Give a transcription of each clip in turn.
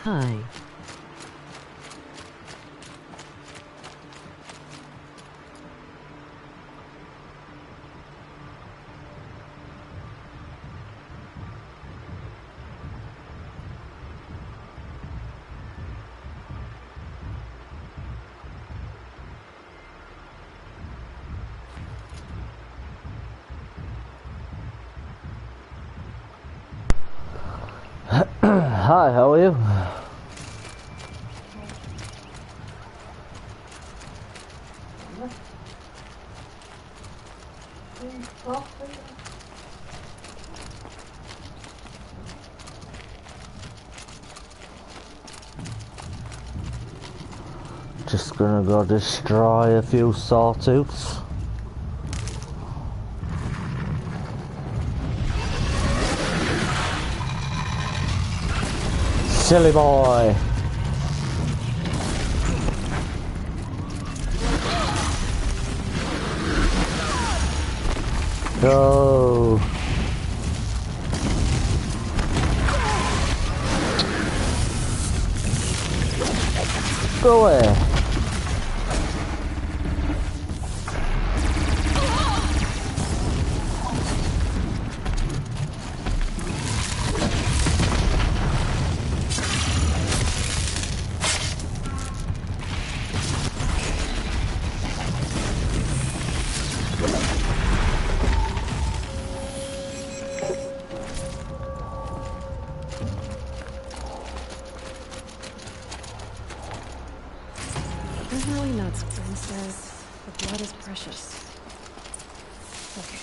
Hi. Hi, how are you? Just gonna go destroy a few sawtooths. Silly boy. Go. Go away. Definitely nuts, Glenn says. The blood is precious. Okay.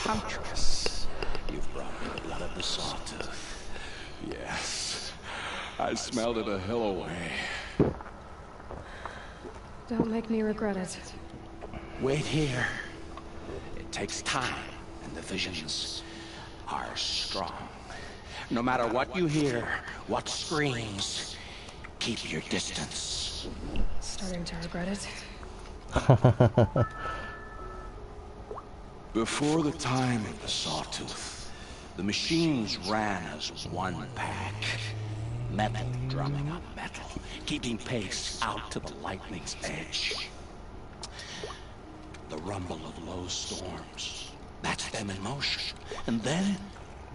Huntress, you've brought me the blood of the sawtooth. Yes, I smelled it a hill away. Don't make me regret it. Wait here. It takes time, and the visions are strong. No matter what you hear, what screams, keep your distance. Starting to regret it. Before the time of the sawtooth, the machines ran as one pack. Metal drumming up metal, keeping pace out to the lightning's edge. The rumble of low storms, that's them in motion. And then,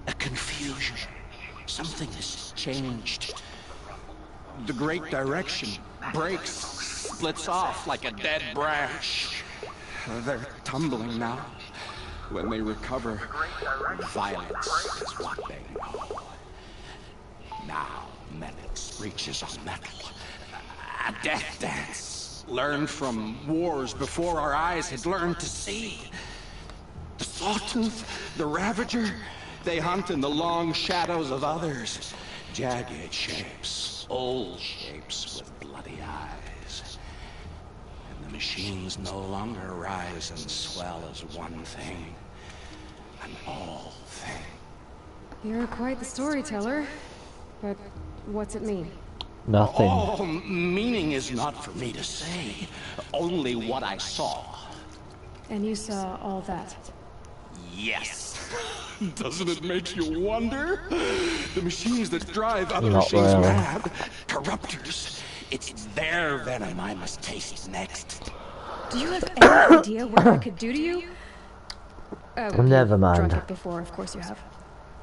a confusion. Something has changed. The great direction breaks, splits off like a dead branch. They're tumbling now. When they recover, violence is what they know. Now, menace reaches on metal. A death dance, learned from wars before our eyes had learned to see. The sawtooth, the ravager, they hunt in the long shadows of others. Jagged shapes, old shapes with bloody eyes. And the machines no longer rise and swell as one thing. An all thing. You're quite the storyteller. But what's it mean? Nothing. Oh, meaning is not for me to say. Only what I saw. And you saw all that? Yes. Doesn't it make you wonder? The machines that drive other Not machines really. mad. Corruptors. It's their venom I must taste next. Do you have any idea what that could do to you? Never mind. Drunk it before, of course you have.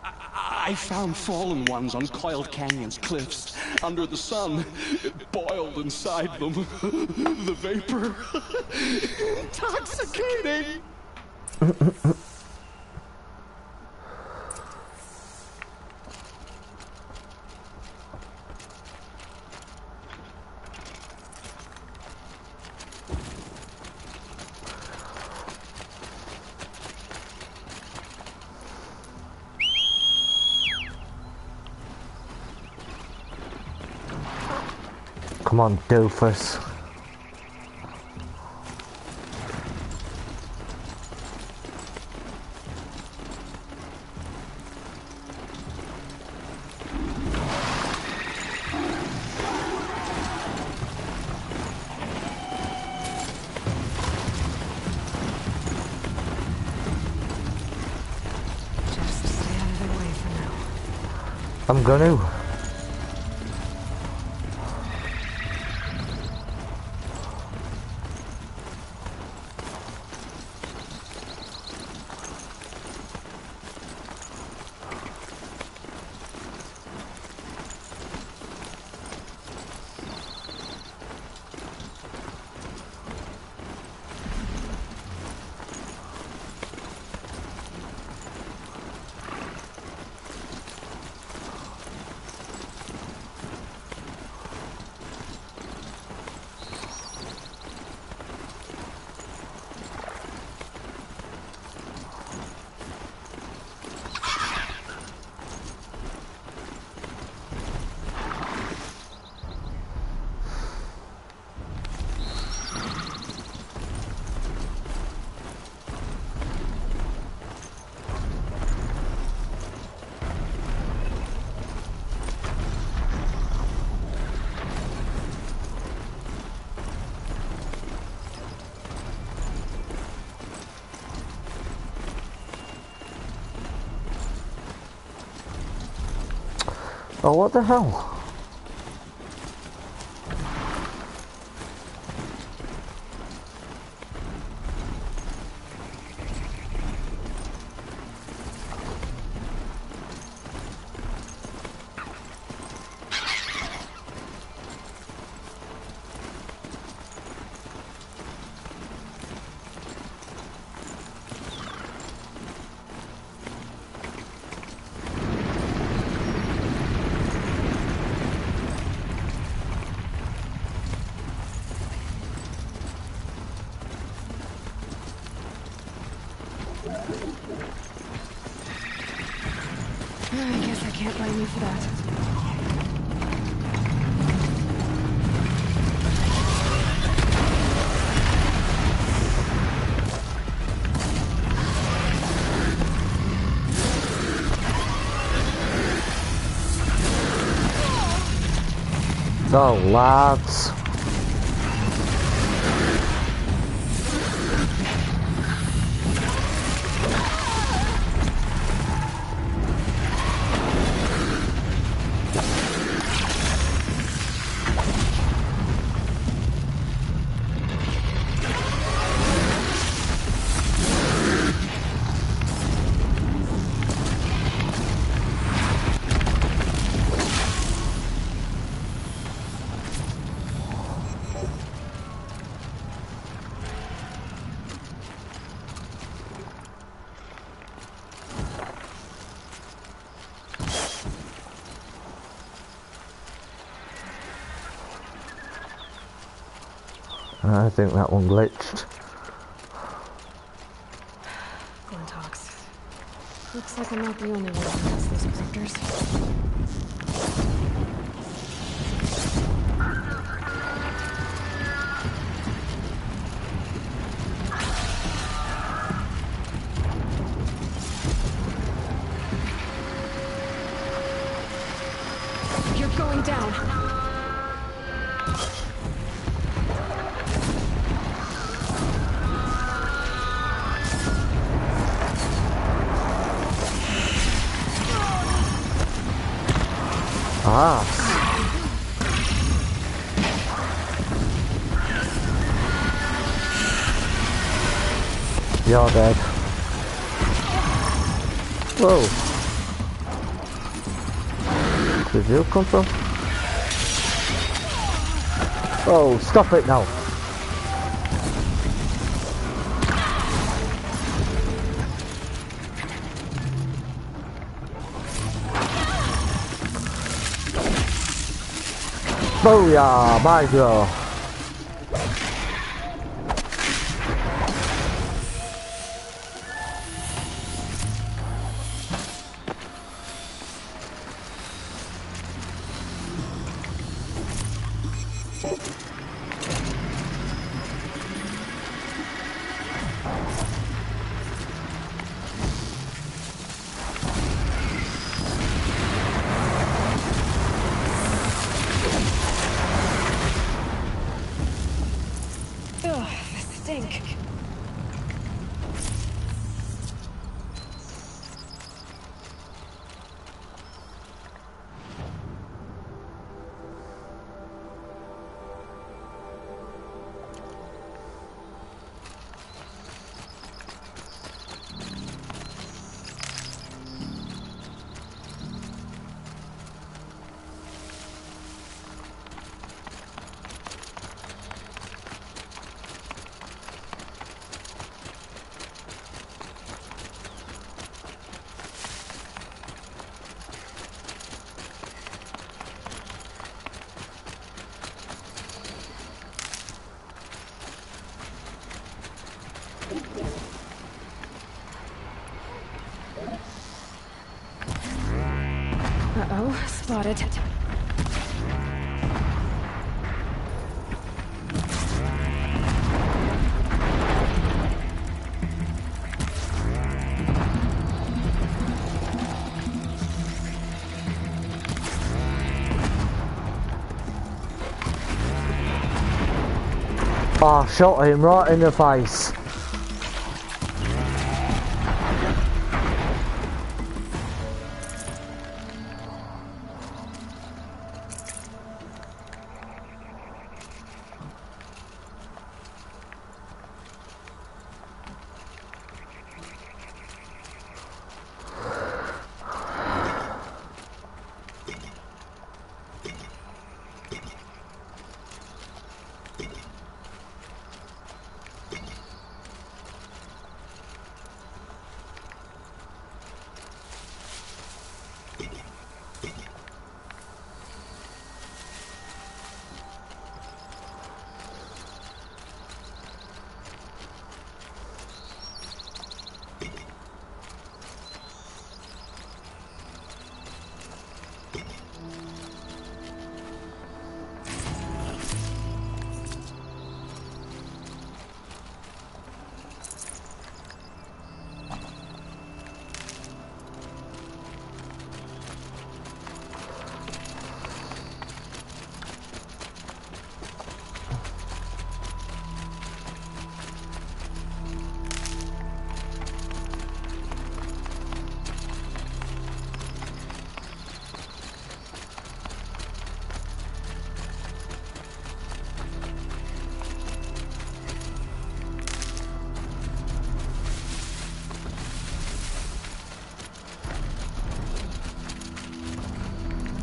I I found fallen ones on coiled canyons, cliffs, under the sun. It boiled inside them. The vapor. Intoxicating. Come on, doofus. Just stay out of their way for now. I'm gonna. Oh, what the hell? I guess I can't blame you for that. Oh, lads. I think that one glitched. Glintox. Looks like I'm not the only one who has those cryptors. You're going down. Ah. You're dead. Whoa. Did you come from? Oh, stop it now. Booyah, my girl. Ugh, the stink. Uh-oh, spotted. Oh, shot him right in the face.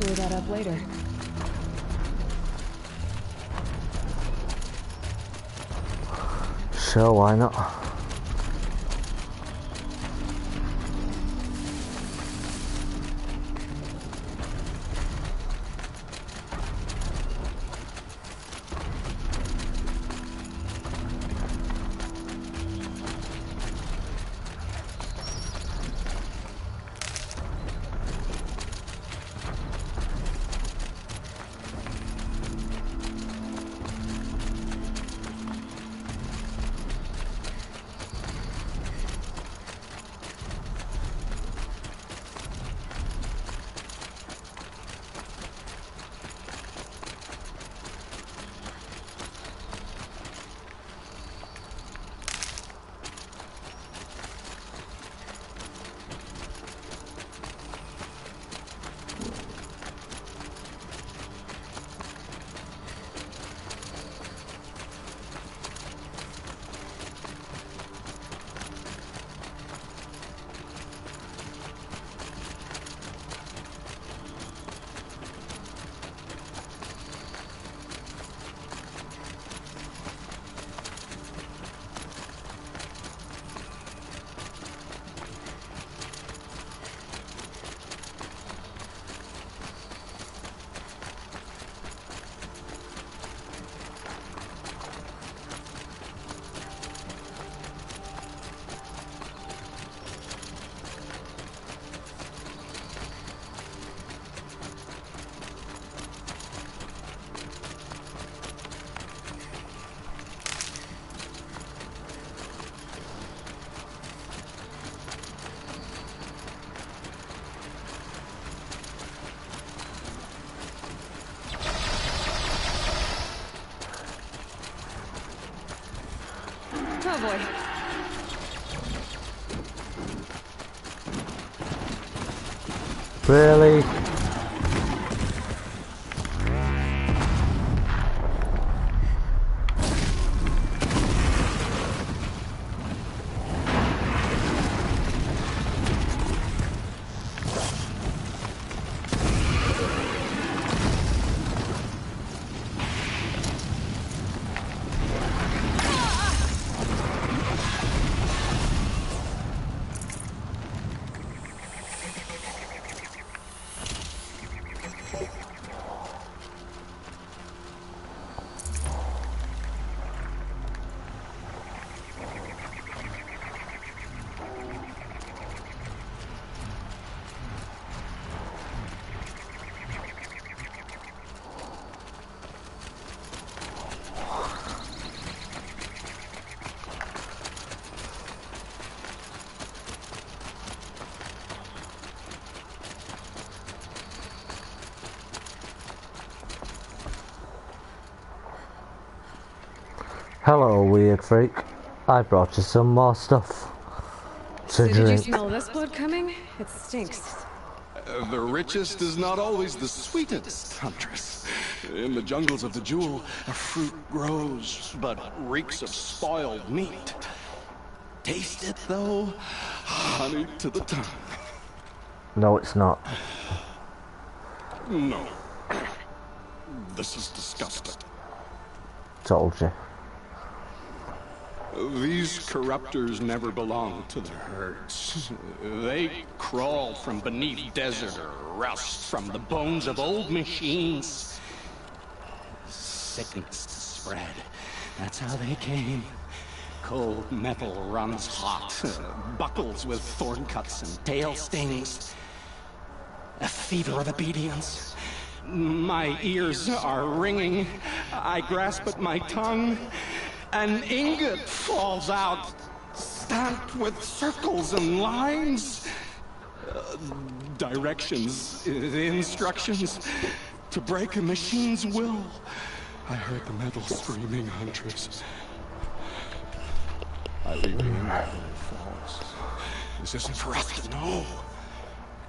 Clear that up later. Sure, why not? Oh boy. Really? Hello, weird freak. I brought you some more stuff to So did you drink. smell this blood coming? It stinks. The richest is not always the sweetest, Huntress. In the jungles of the Jewel, a fruit grows, but reeks of spoiled meat. Taste it, though, honey to the tongue. No, it's not. No. This is disgusting. Told you. These corruptors never belong to the herds. They crawl from beneath desert or rust from the bones of old machines. Sickness to spread. That's how they came. Cold metal runs hot. Buckles with thorn cuts and tail stings. A fever of obedience. My ears are ringing. I grasp at my tongue. An ingot falls out, stamped with circles and lines. Directions, instructions to break a machine's will. I heard the metal screaming, Huntress. I leave the ingot when it falls. This isn't for us to know.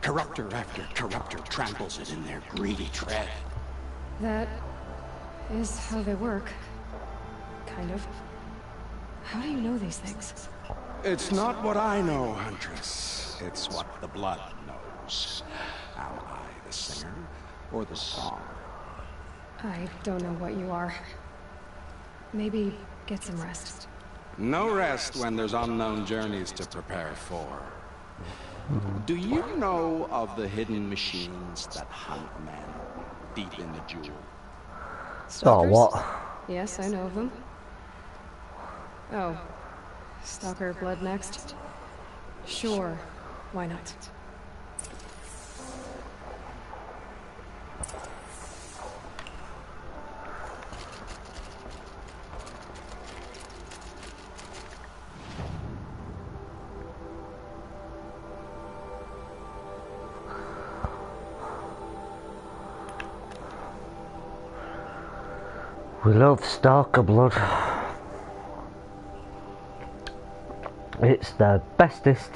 Corruptor after corruptor tramples it in their greedy tread. That is how they work. Kind of. How do you know these things? It's not what I know, Huntress. It's what the blood knows. Am I the singer or the song? I don't know what you are. Maybe get some rest. No rest when there's unknown journeys to prepare for. Do you know of the hidden machines that hunt men deep in the Jewel? Oh, Stalkers? what? Yes, I know of them. Oh. Stalker blood next? Sure. Why not? We love Stalker blood. It's the bestest.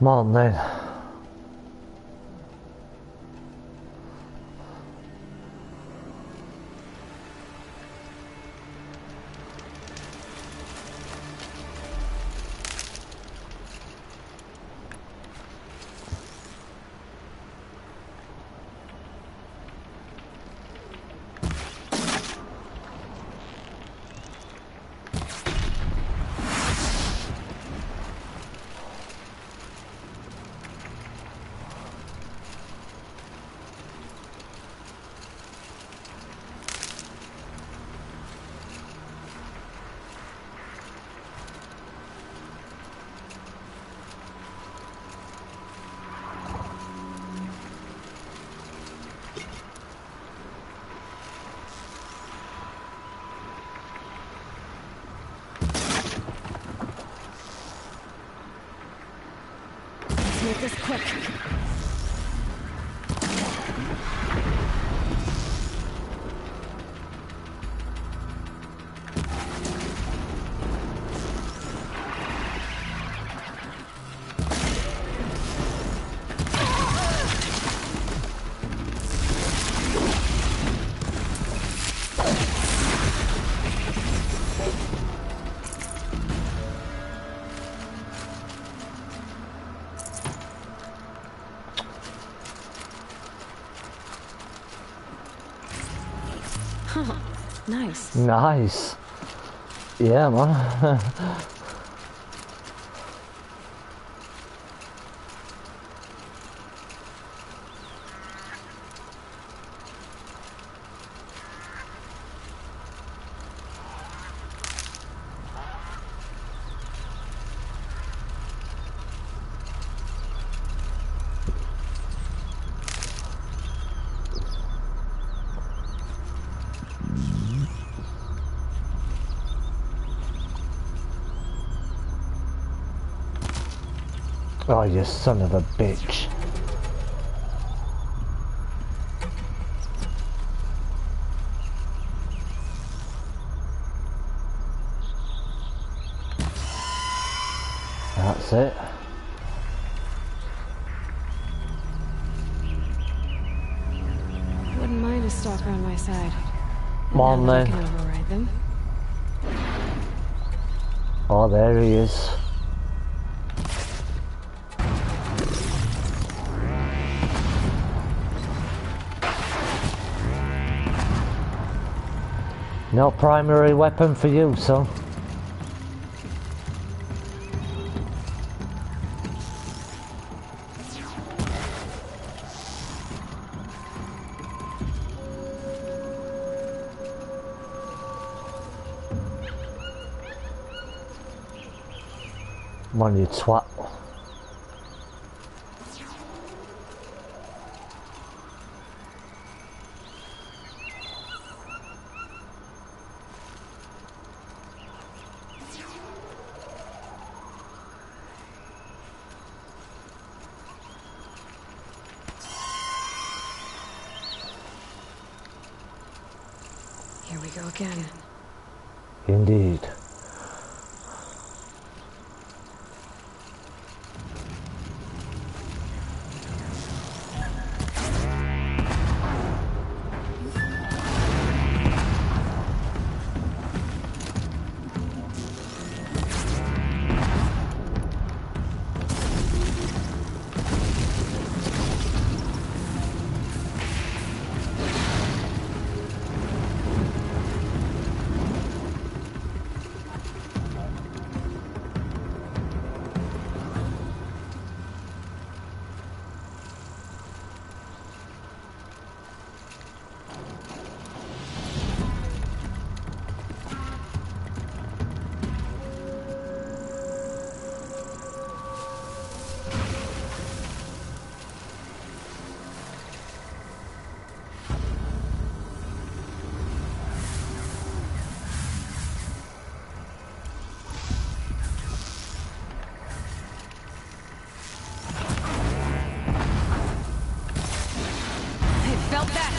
Come on then. with this quick. Nice. Nice. Yeah, man. Oh, you son of a bitch. That's it. Wouldn't mind a stalker on my side. Come on, now that then. I can override them. Oh, there he is. No primary weapon for you, son. Come on, you twat. Here we go again. Indeed. Felt that!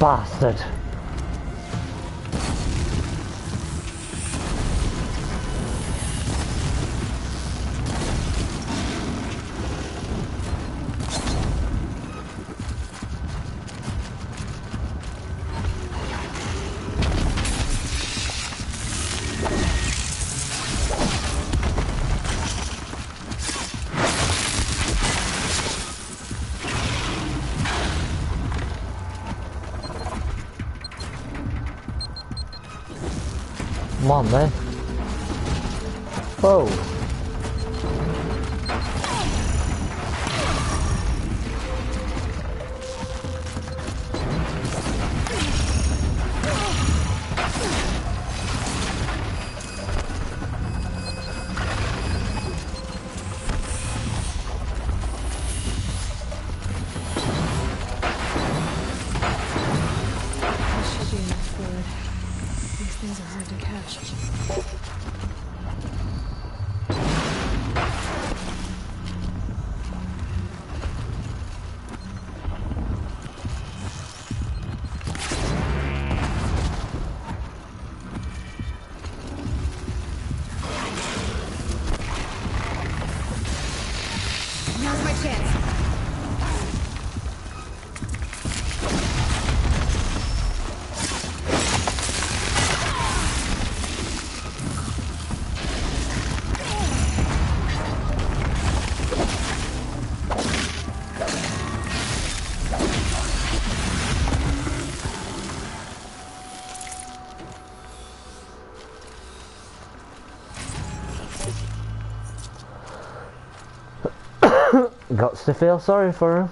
Bastard. Come on, then. Whoa. These are hard to catch. Now's my chance. Got to feel sorry for him.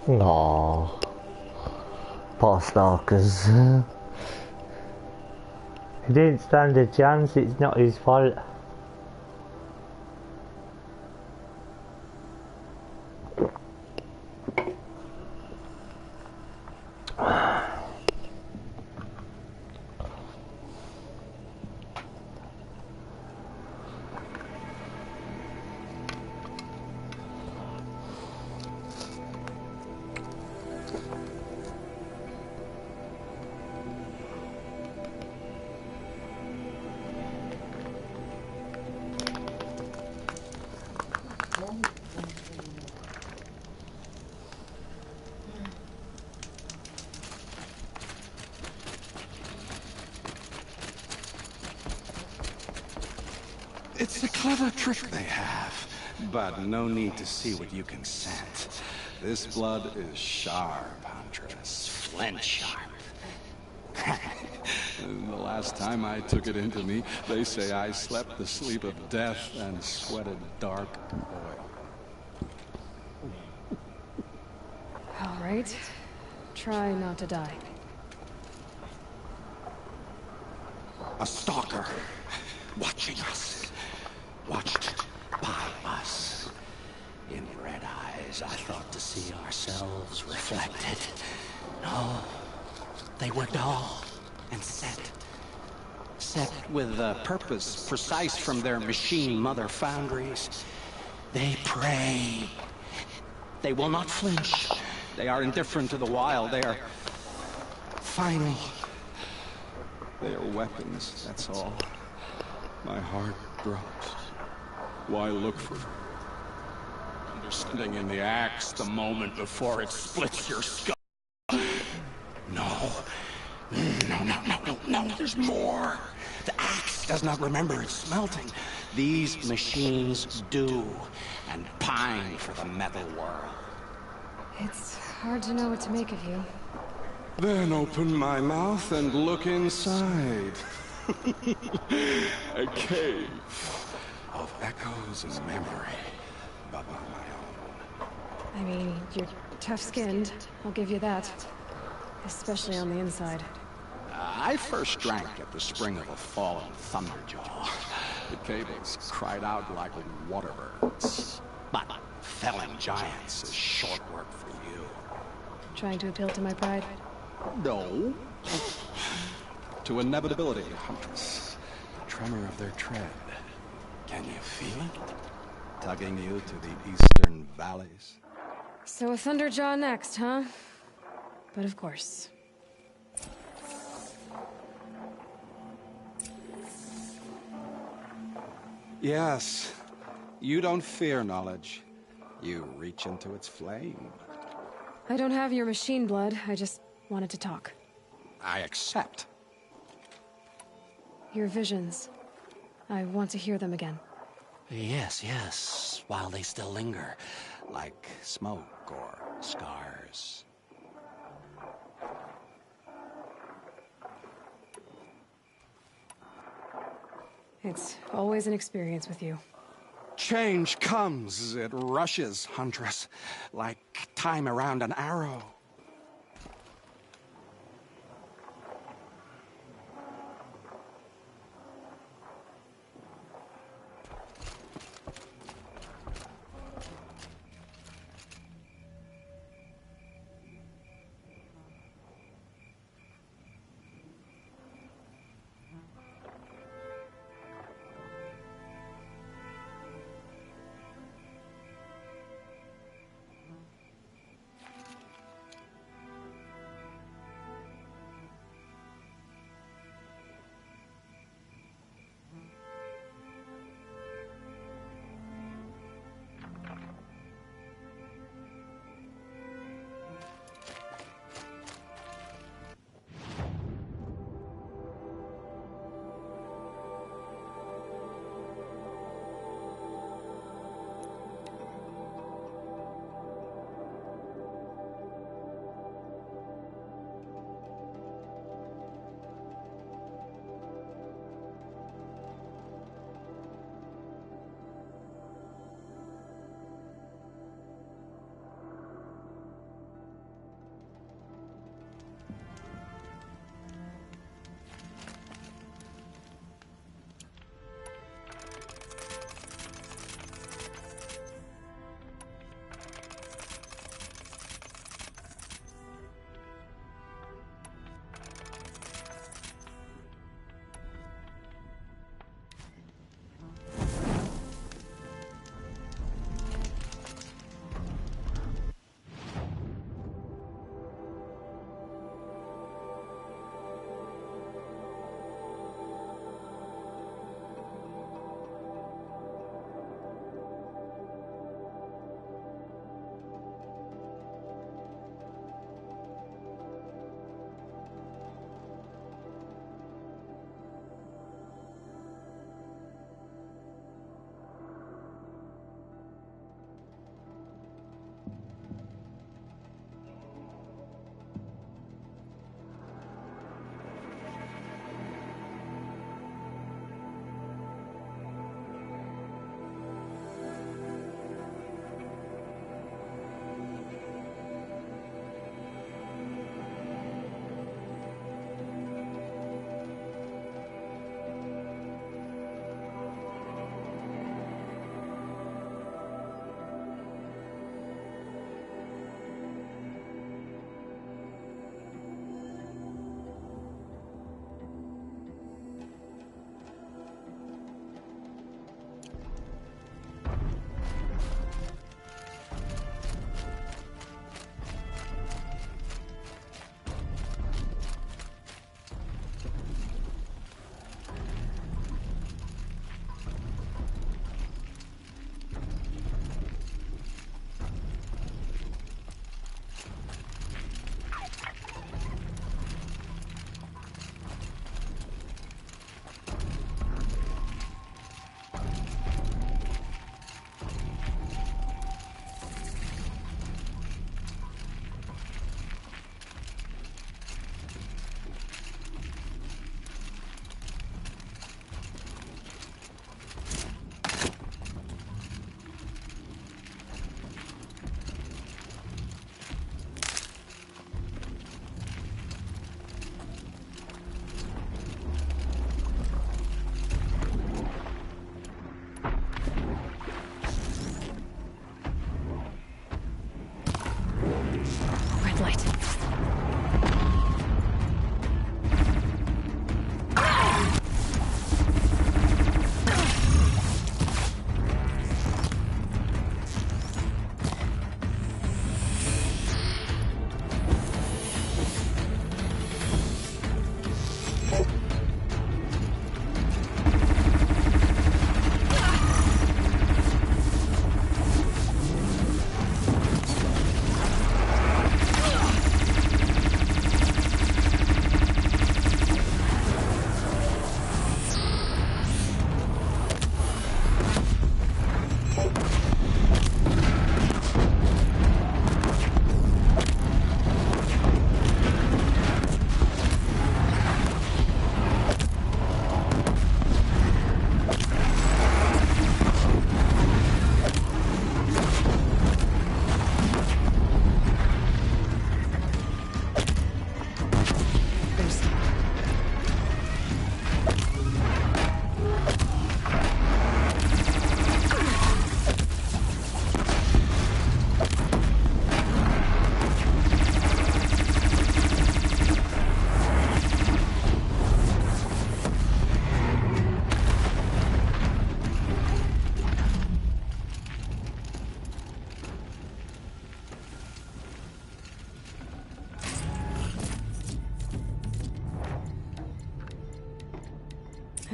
Aww. Poor stalkers. He didn't stand a chance, it's not his fault. It's a clever trick they have, but no need to see what you can scent. This blood is sharp, Huntress. Flint sharp. The last time I took it into me, they say I slept the sleep of death and sweated dark oil. All right. Try not to die. A stalker, watching us. Watched by us. In red eyes, I thought to see ourselves reflected. No, they were dull and set. Set with a purpose precise from their machine mother foundries. They prey. They will not flinch. They are indifferent to the wild. They are final. They are weapons, that's all. My heart drops. Why look for understanding in the axe the moment before it splits your skull? No. No, there's more. The axe does not remember its smelting. These machines do, and pine for the metal world. It's hard to know what to make of you. Then open my mouth and look inside. A cave of echoes and memory, but not my own. I mean, you're tough-skinned, I'll give you that. Especially on the inside. I first drank at the spring of a fallen thunderjaw. The cables cried out like waterbirds. But felling giants is short work for you. Trying to appeal to my pride? No. To inevitability, Huntress. The tremor of their tread. Can you feel it? Tugging you to the eastern valleys? So a Thunderjaw next, huh? But of course. Yes. You don't fear knowledge. You reach into its flame. I don't have your machine blood, I just wanted to talk. I accept. Your visions. I want to hear them again. Yes, yes, while they still linger, like smoke or scars. It's always an experience with you. Change comes, it rushes, Huntress, like time around an arrow.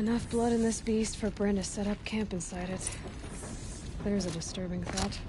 Enough blood in this beast for Bryn to set up camp inside it. There's a disturbing thought.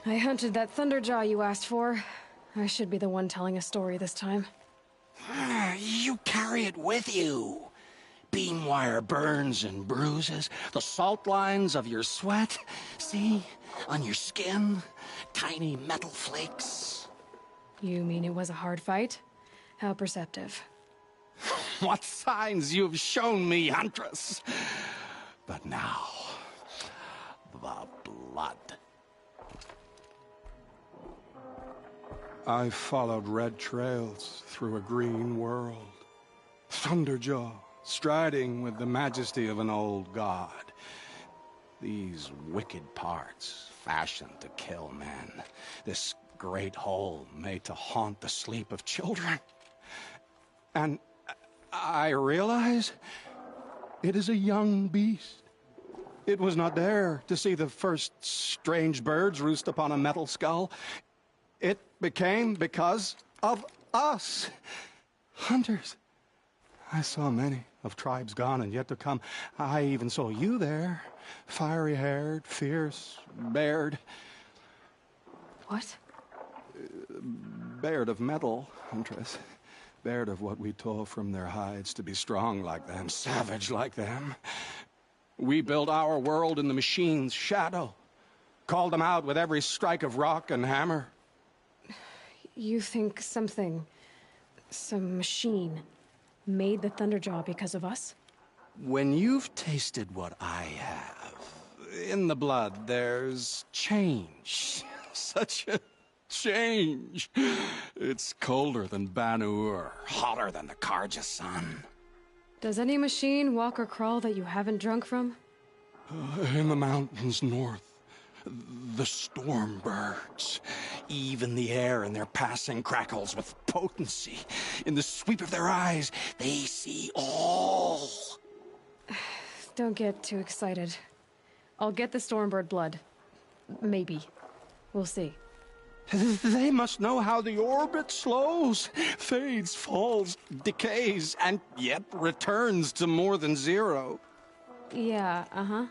I hunted that Thunderjaw you asked for. I should be the one telling a story this time. You carry it with you. Beam wire burns and bruises, the salt lines of your sweat. See? On your skin, tiny metal flakes. You mean it was a hard fight? How perceptive. What signs you've shown me, Huntress. But now, the blood. I followed red trails through a green world. Thunderjaw, striding with the majesty of an old god. These wicked parts, fashioned to kill men. This great hole made to haunt the sleep of children. And I realize it is a young beast. It was not there to see the first strange birds roost upon a metal skull. It became because of us, hunters. I saw many of tribes gone and yet to come. I even saw you there, fiery-haired, fierce, bared. What? Bared of metal, huntress. Bared of what we tore from their hides to be strong like them, savage like them. We built our world in the machine's shadow. Called them out with every strike of rock and hammer. You think some machine, made the Thunderjaw because of us? When you've tasted what I have, in the blood there's change. Such a change. It's colder than Banu-Ur, hotter than the Karja sun. Does any machine walk or crawl that you haven't drunk from? In the mountains north, the storm birds. Even the air in their passing crackles with potency. In the sweep of their eyes, they see all. Don't get too excited. I'll get the Stormbird blood. Maybe. We'll see. They must know how the orbit slows, fades, falls, decays, and yet returns to more than zero. Yeah, uh-huh.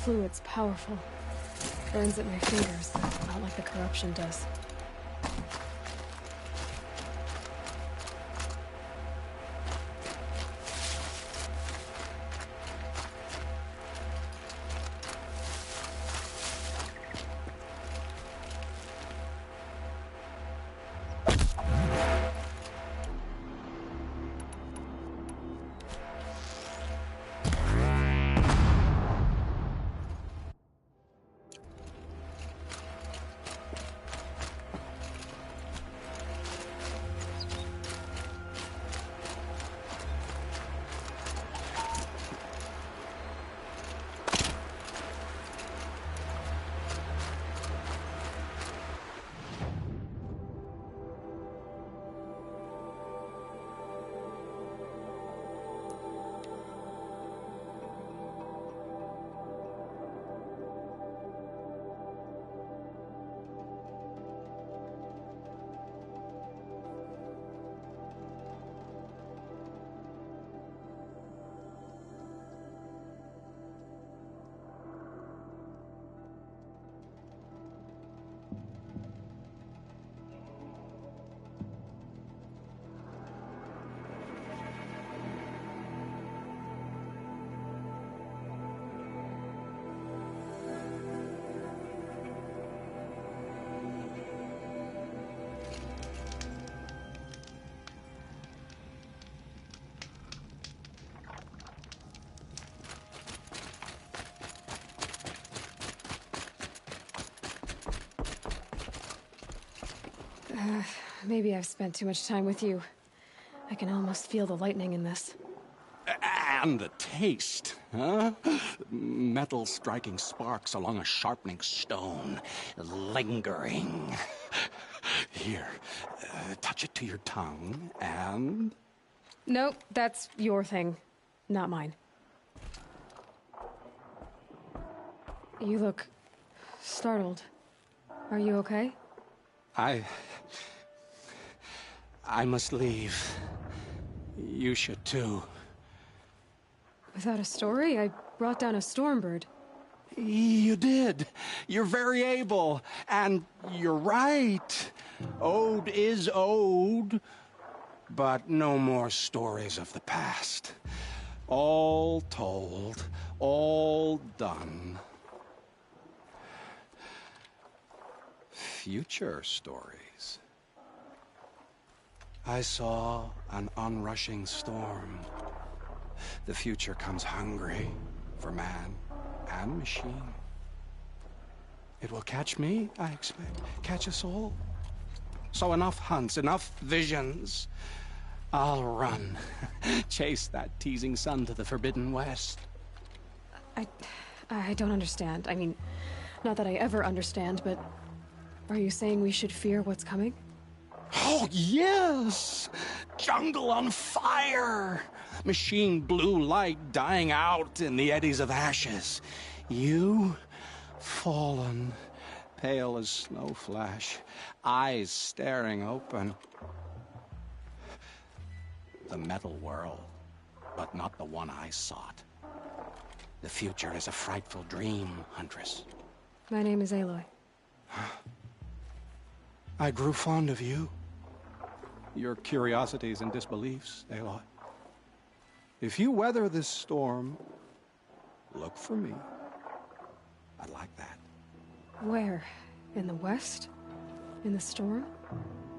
fluid's powerful. Burns at my fingers, not like the corruption does. Maybe I've spent too much time with you. I can almost feel the lightning in this. And the taste, huh? Metal striking sparks along a sharpening stone, lingering. Here, touch it to your tongue, and... Nope, that's your thing, not mine. You look startled. Are you okay? I must leave. You should too. Without a story? I brought down a stormbird. You did. You're very able. And you're right. Ode is ode. But no more stories of the past. All told. All done. Future stories. I saw an onrushing storm. The future comes hungry for man and machine. It will catch me, I expect. Catch us all. So enough hunts, enough visions. I'll run. Chase that teasing sun to the forbidden west. I don't understand. I mean, not that I ever understand, but... Are you saying we should fear what's coming? Oh, yes! Jungle on fire! Machine blue light dying out in the eddies of ashes. You, fallen, pale as snow flash, eyes staring open. The metal world, but not the one I sought. The future is a frightful dream, Huntress. My name is Aloy. I grew fond of you. Your curiosities and disbeliefs, Aloy. If you weather this storm, look for me. I'd like that. Where? In the west? In the storm?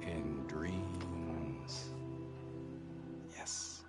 In dreams. Yes.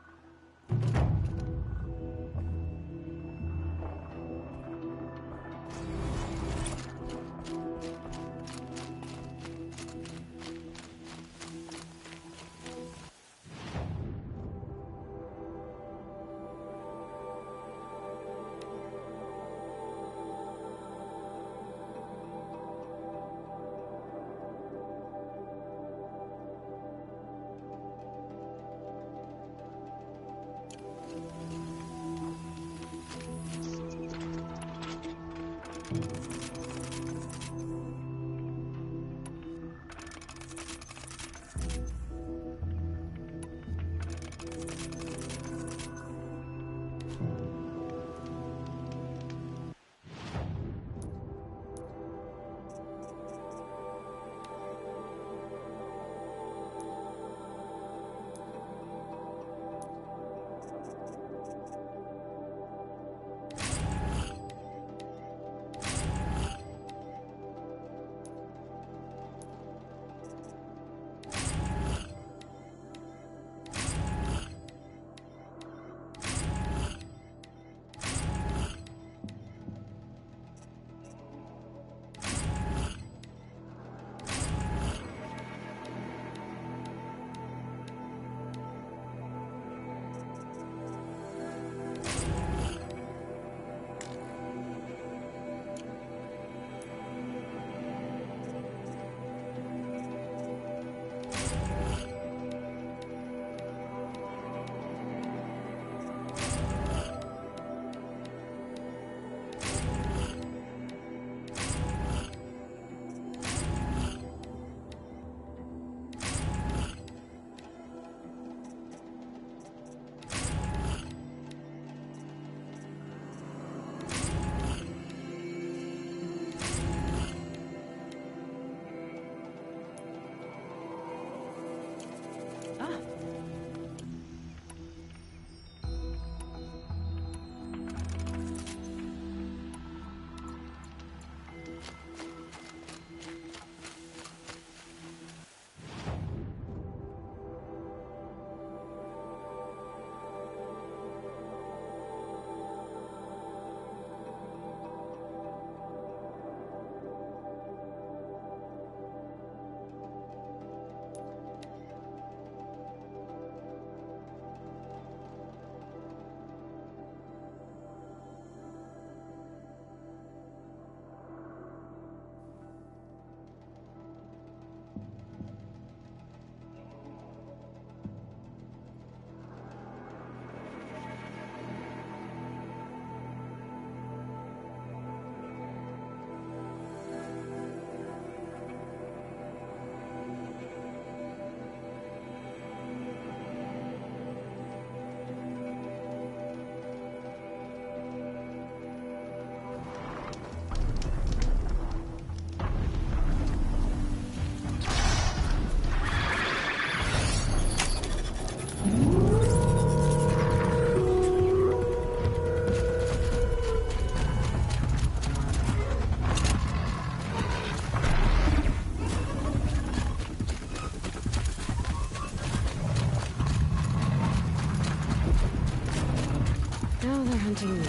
Now they're hunting me.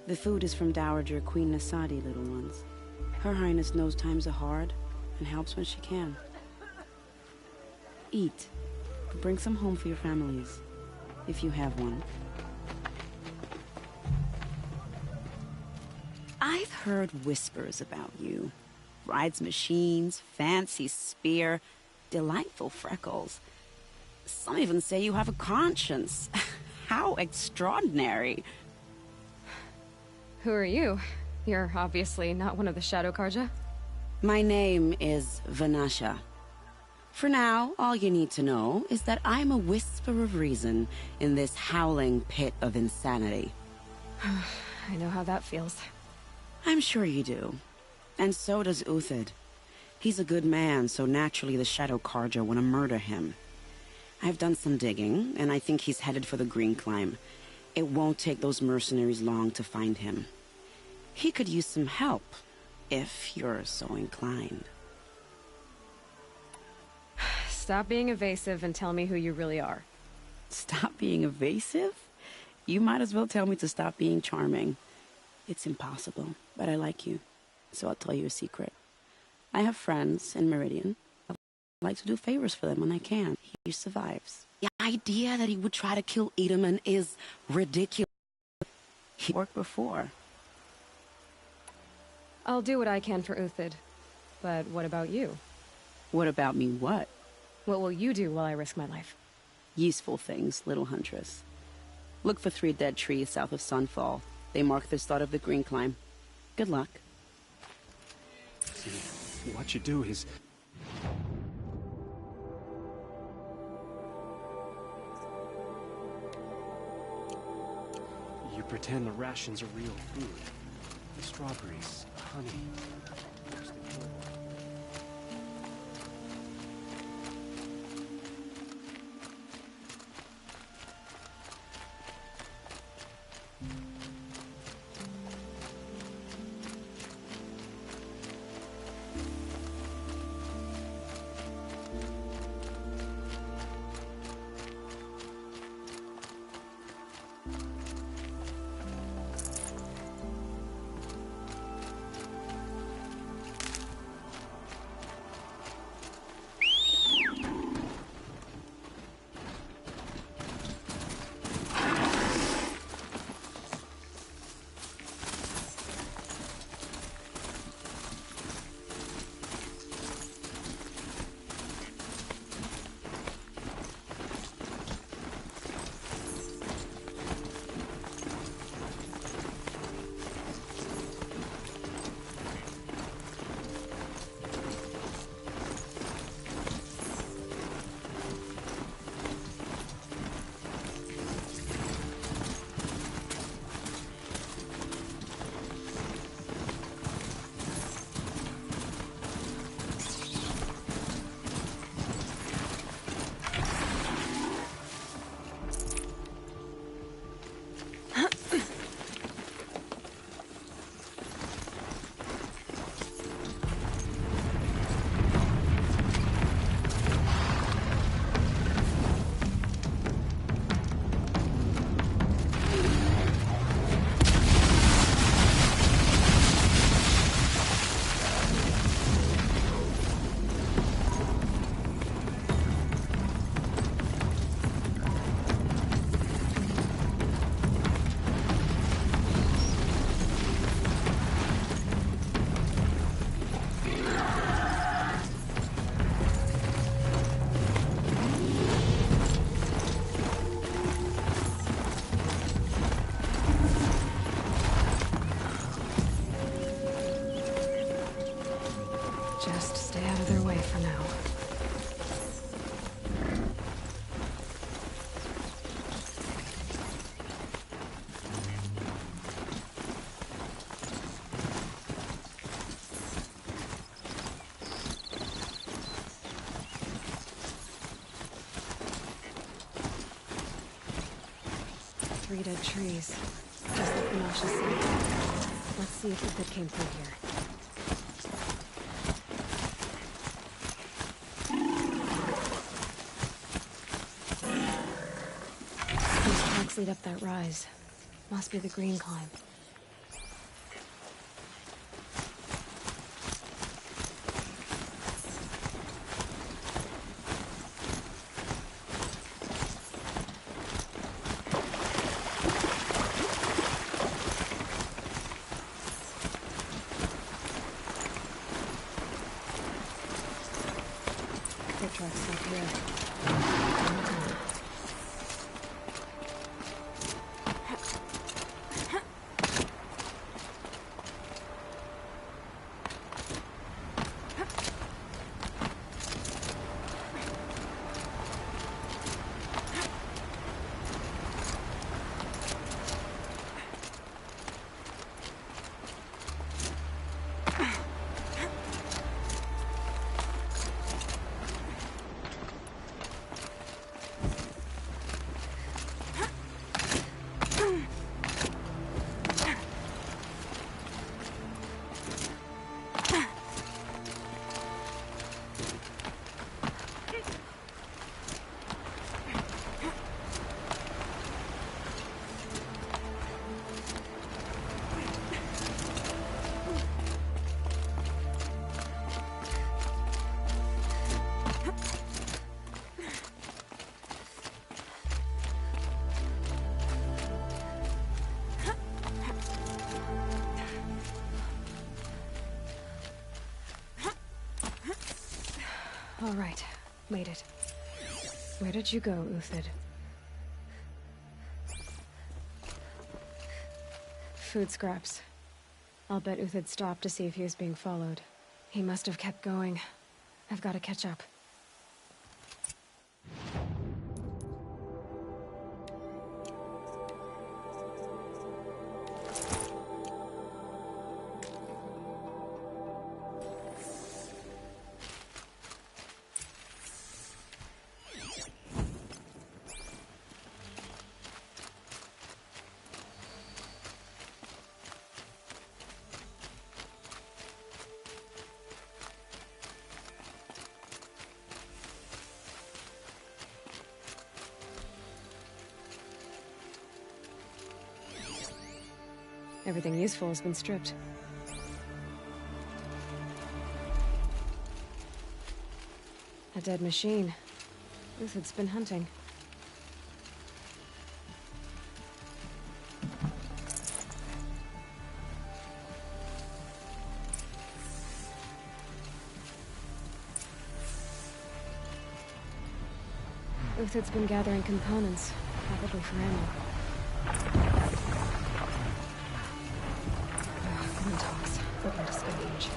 The food is from Dowager Queen Nasadi, little ones. Her Highness knows times are hard and helps when she can. Eat, but bring some home for your families, if you have one. I've heard whispers about you. Rides machines, fancy spear, delightful freckles. Some even say you have a conscience. How extraordinary. Who are you? You're obviously not one of the Shadow Karja. My name is Vanasha. For now, all you need to know is that I'm a whisper of reason in this howling pit of insanity. I know how that feels. I'm sure you do. And so does Uthid. He's a good man, so naturally the Shadow Karja want to murder him. I've done some digging, and I think he's headed for the Green Climb. It won't take those mercenaries long to find him. He could use some help, if you're so inclined. Stop being evasive and tell me who you really are. Stop being evasive? You might as well tell me to stop being charming. It's impossible, but I like you, so I'll tell you a secret. I have friends in Meridian. I like to do favors for them when I can. He survives. The idea that he would try to kill Edelman is ridiculous. He worked before. I'll do what I can for Uthid. But what about you? What about me what? What will you do while I risk my life? Useful things, little huntress. Look for 3 dead trees south of Sunfall. They mark the start of the green climb. Good luck. See, what you do is... You pretend the rations are real food. The strawberries, honey. Where's the killer? Just stay out of their way for now. Three dead trees. Just like the Masha said. Let's see if the pit came through here. These tracks lead up that rise. Must be the green climb. Pit tracks stop here. All right, made it. Where did you go, Uthid? Food scraps. I'll bet Uthid stopped to see if he was being followed. He must have kept going. I've got to catch up. Everything useful has been stripped. A dead machine. Uthid's been hunting. Uthid's been gathering components, probably for ammo. Talks. Open to scavenge.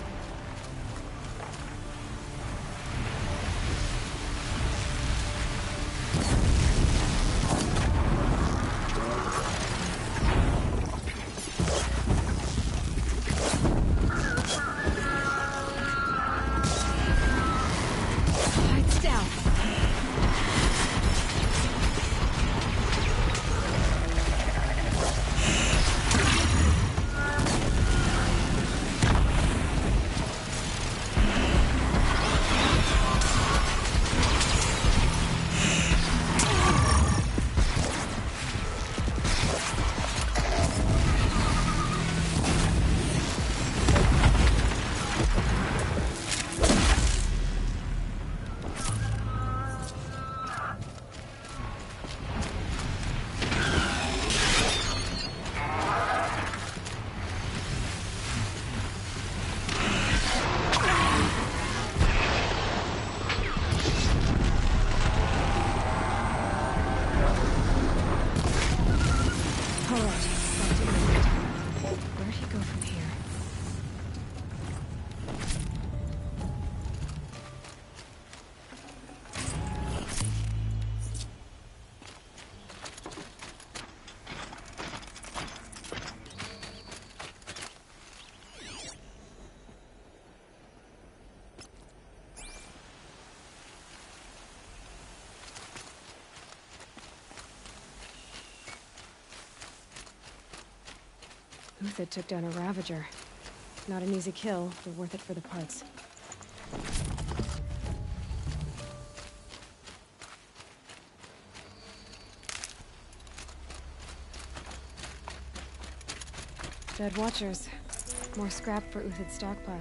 Lights down. Where'd he go from here? Uthid took down a Ravager. Not an easy kill, but worth it for the parts. Dead Watchers. More scrap for Uthid's stockpile.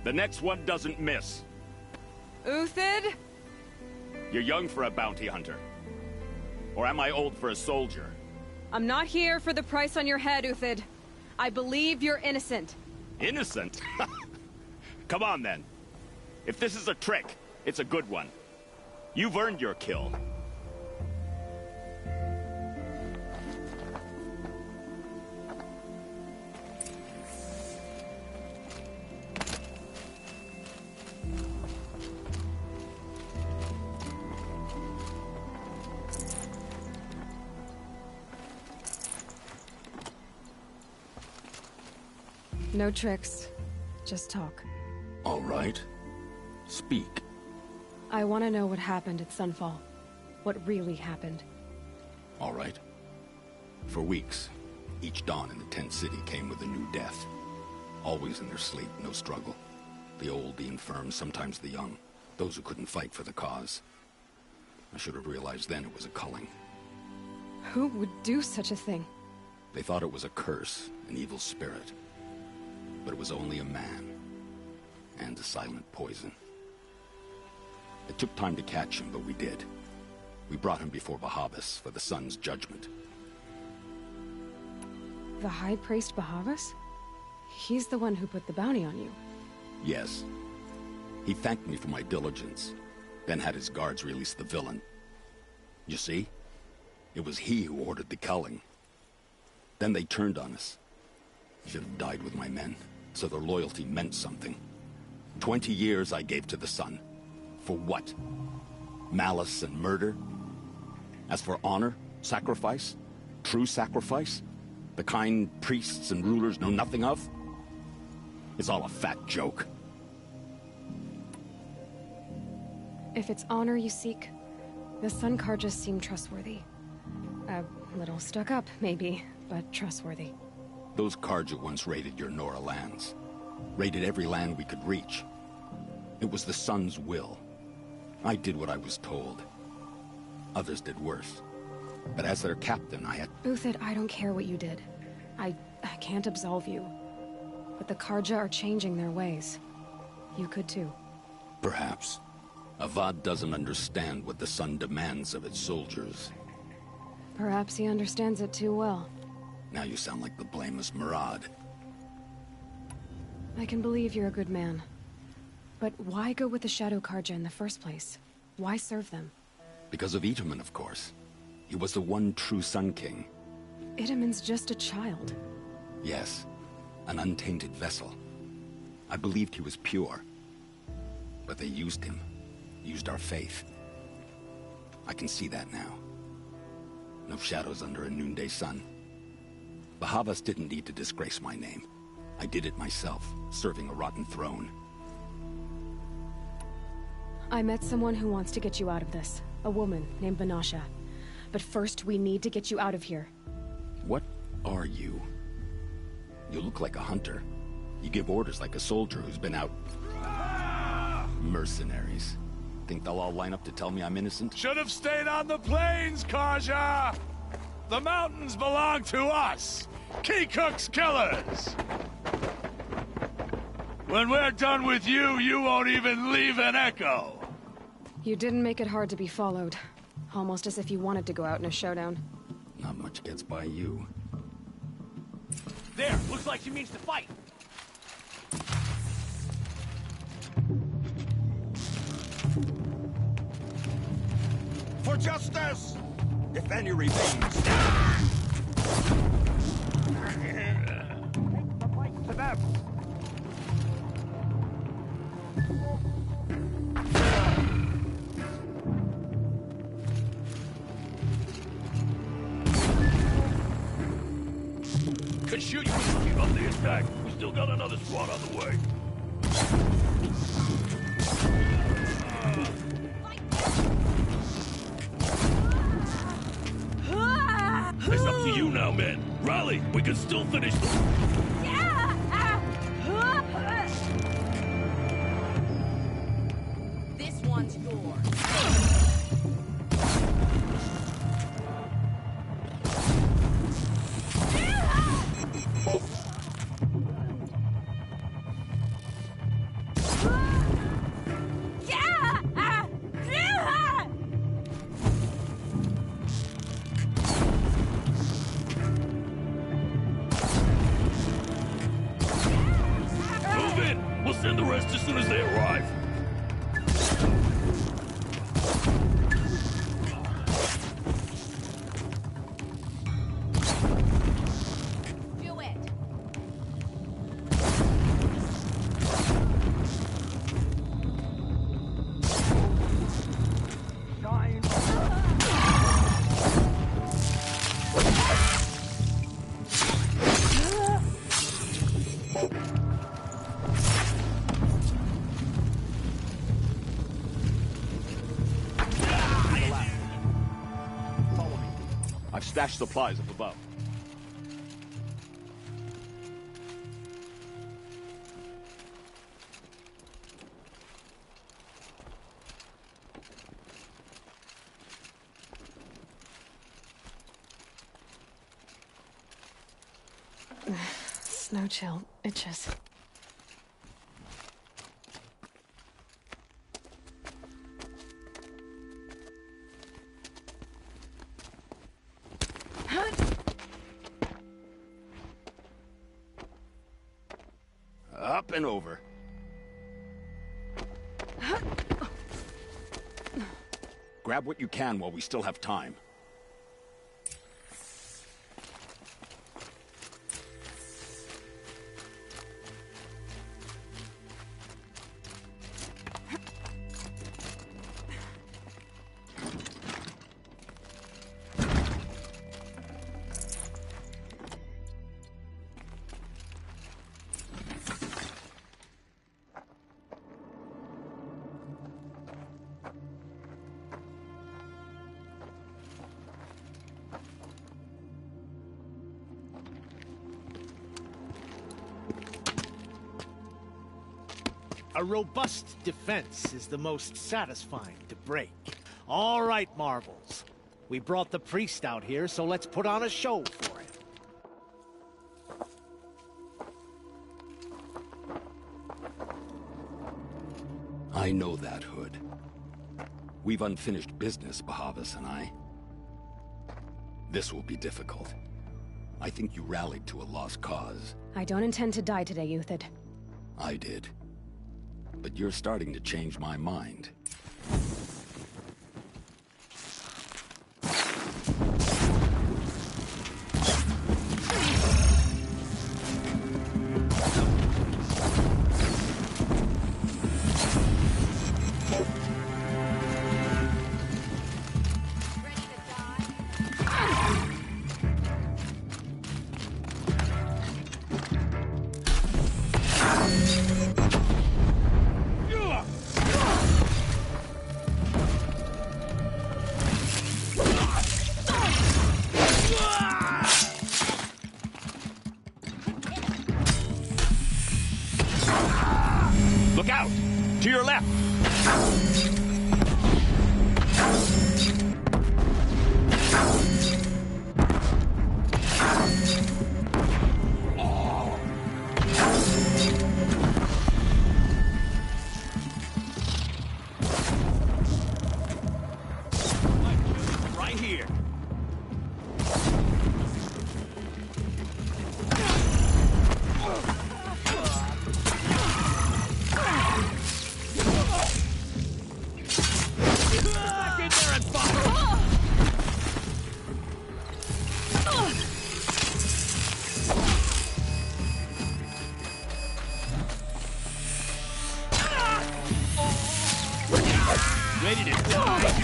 The next one doesn't miss. Uthid? You're young for a bounty hunter. Or am I old for a soldier? I'm not here for the price on your head, Uthid. I believe you're innocent. Innocent? Come on, then. If this is a trick, it's a good one. You've earned your kill. No tricks. Just talk. All right. Speak. I want to know what happened at Sunfall. What really happened. All right. For weeks, each dawn in the tent city came with a new death. Always in their sleep, no struggle. The old, the infirm, sometimes the young. Those who couldn't fight for the cause. I should have realized then it was a culling. Who would do such a thing? They thought it was a curse, an evil spirit. But it was only a man. And a silent poison. It took time to catch him, but we did. We brought him before Bahavas for the sun's judgment. The High Priest Bahavas? He's the one who put the bounty on you. Yes. He thanked me for my diligence, then had his guards release the villain. You see? It was he who ordered the culling. Then they turned on us. Should have died with my men, so their loyalty meant something. 20 years I gave to the sun. For what? Malice and murder? As for honor, sacrifice, true sacrifice, the kind priests and rulers know nothing of? It's all a fat joke. If it's honor you seek, the Sun Karjas seem trustworthy. A little stuck up, maybe, but trustworthy. Those Karja once raided your Nora lands. Raided every land we could reach. It was the Sun's will. I did what I was told. Others did worse. But as their captain, I had... Uthid, I don't care what you did. I can't absolve you. But the Karja are changing their ways. You could too. Perhaps. Avad doesn't understand what the Sun demands of its soldiers. Perhaps he understands it too well. Now you sound like the blameless Murad. I can believe you're a good man. But why go with the Shadow Karja in the first place? Why serve them? Because of Itaman, of course. He was the one true Sun King. Itaman's just a child. Yes, an untainted vessel. I believed he was pure. But they used him. Used our faith. I can see that now. No shadows under a noonday sun. Bahavas didn't need to disgrace my name. I did it myself, serving a rotten throne. I met someone who wants to get you out of this. A woman named Vanasha. But first, we need to get you out of here. What are you? You look like a hunter. You give orders like a soldier who's been out... Mercenaries. Think they'll all line up to tell me I'm innocent? Should have stayed on the plains, Karja! The mountains belong to us! Keycook's killers! When we're done with you, you won't even leave an echo! You didn't make it hard to be followed. Almost as if you wanted to go out in a showdown. Not much gets by you. There! Looks like she means to fight! For justice! If any remains. To them! Can shoot you if you keep up the attack. We still got another squad on the way. It's up to you now, man. Rally! We can still finish this. This one's yours. Move in! We'll send the rest as soon as they arrive. Do it. I've stashed supplies up above. Snow chill itches. Up and over. Grab what you can while we still have time. A robust defense is the most satisfying to break. All right, Marvels. We brought the priest out here, so let's put on a show for him. I know that, Hood. We've unfinished business, Bahavas and I. This will be difficult. I think you rallied to a lost cause. I don't intend to die today, Euthyd. I did. But you're starting to change my mind. Look out! To your left! Right here. Ready to die!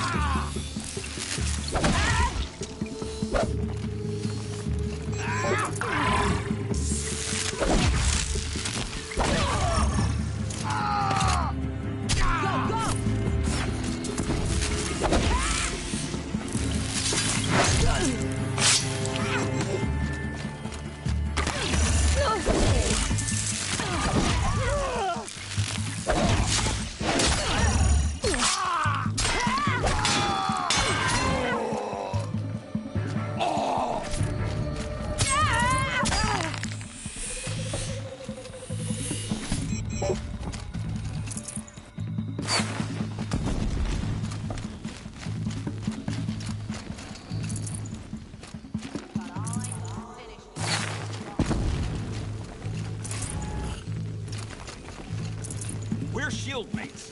We're shield mates.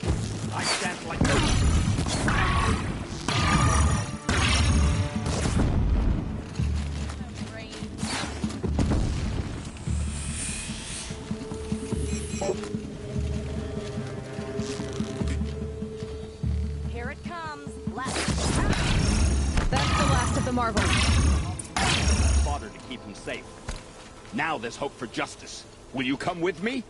I stand like Here it comes. That's the last of the Marvels. fodder to keep him safe. Now there's hope for justice. Will you come with me?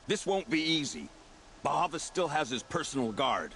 This won't be easy. Bahavas still has his personal guard.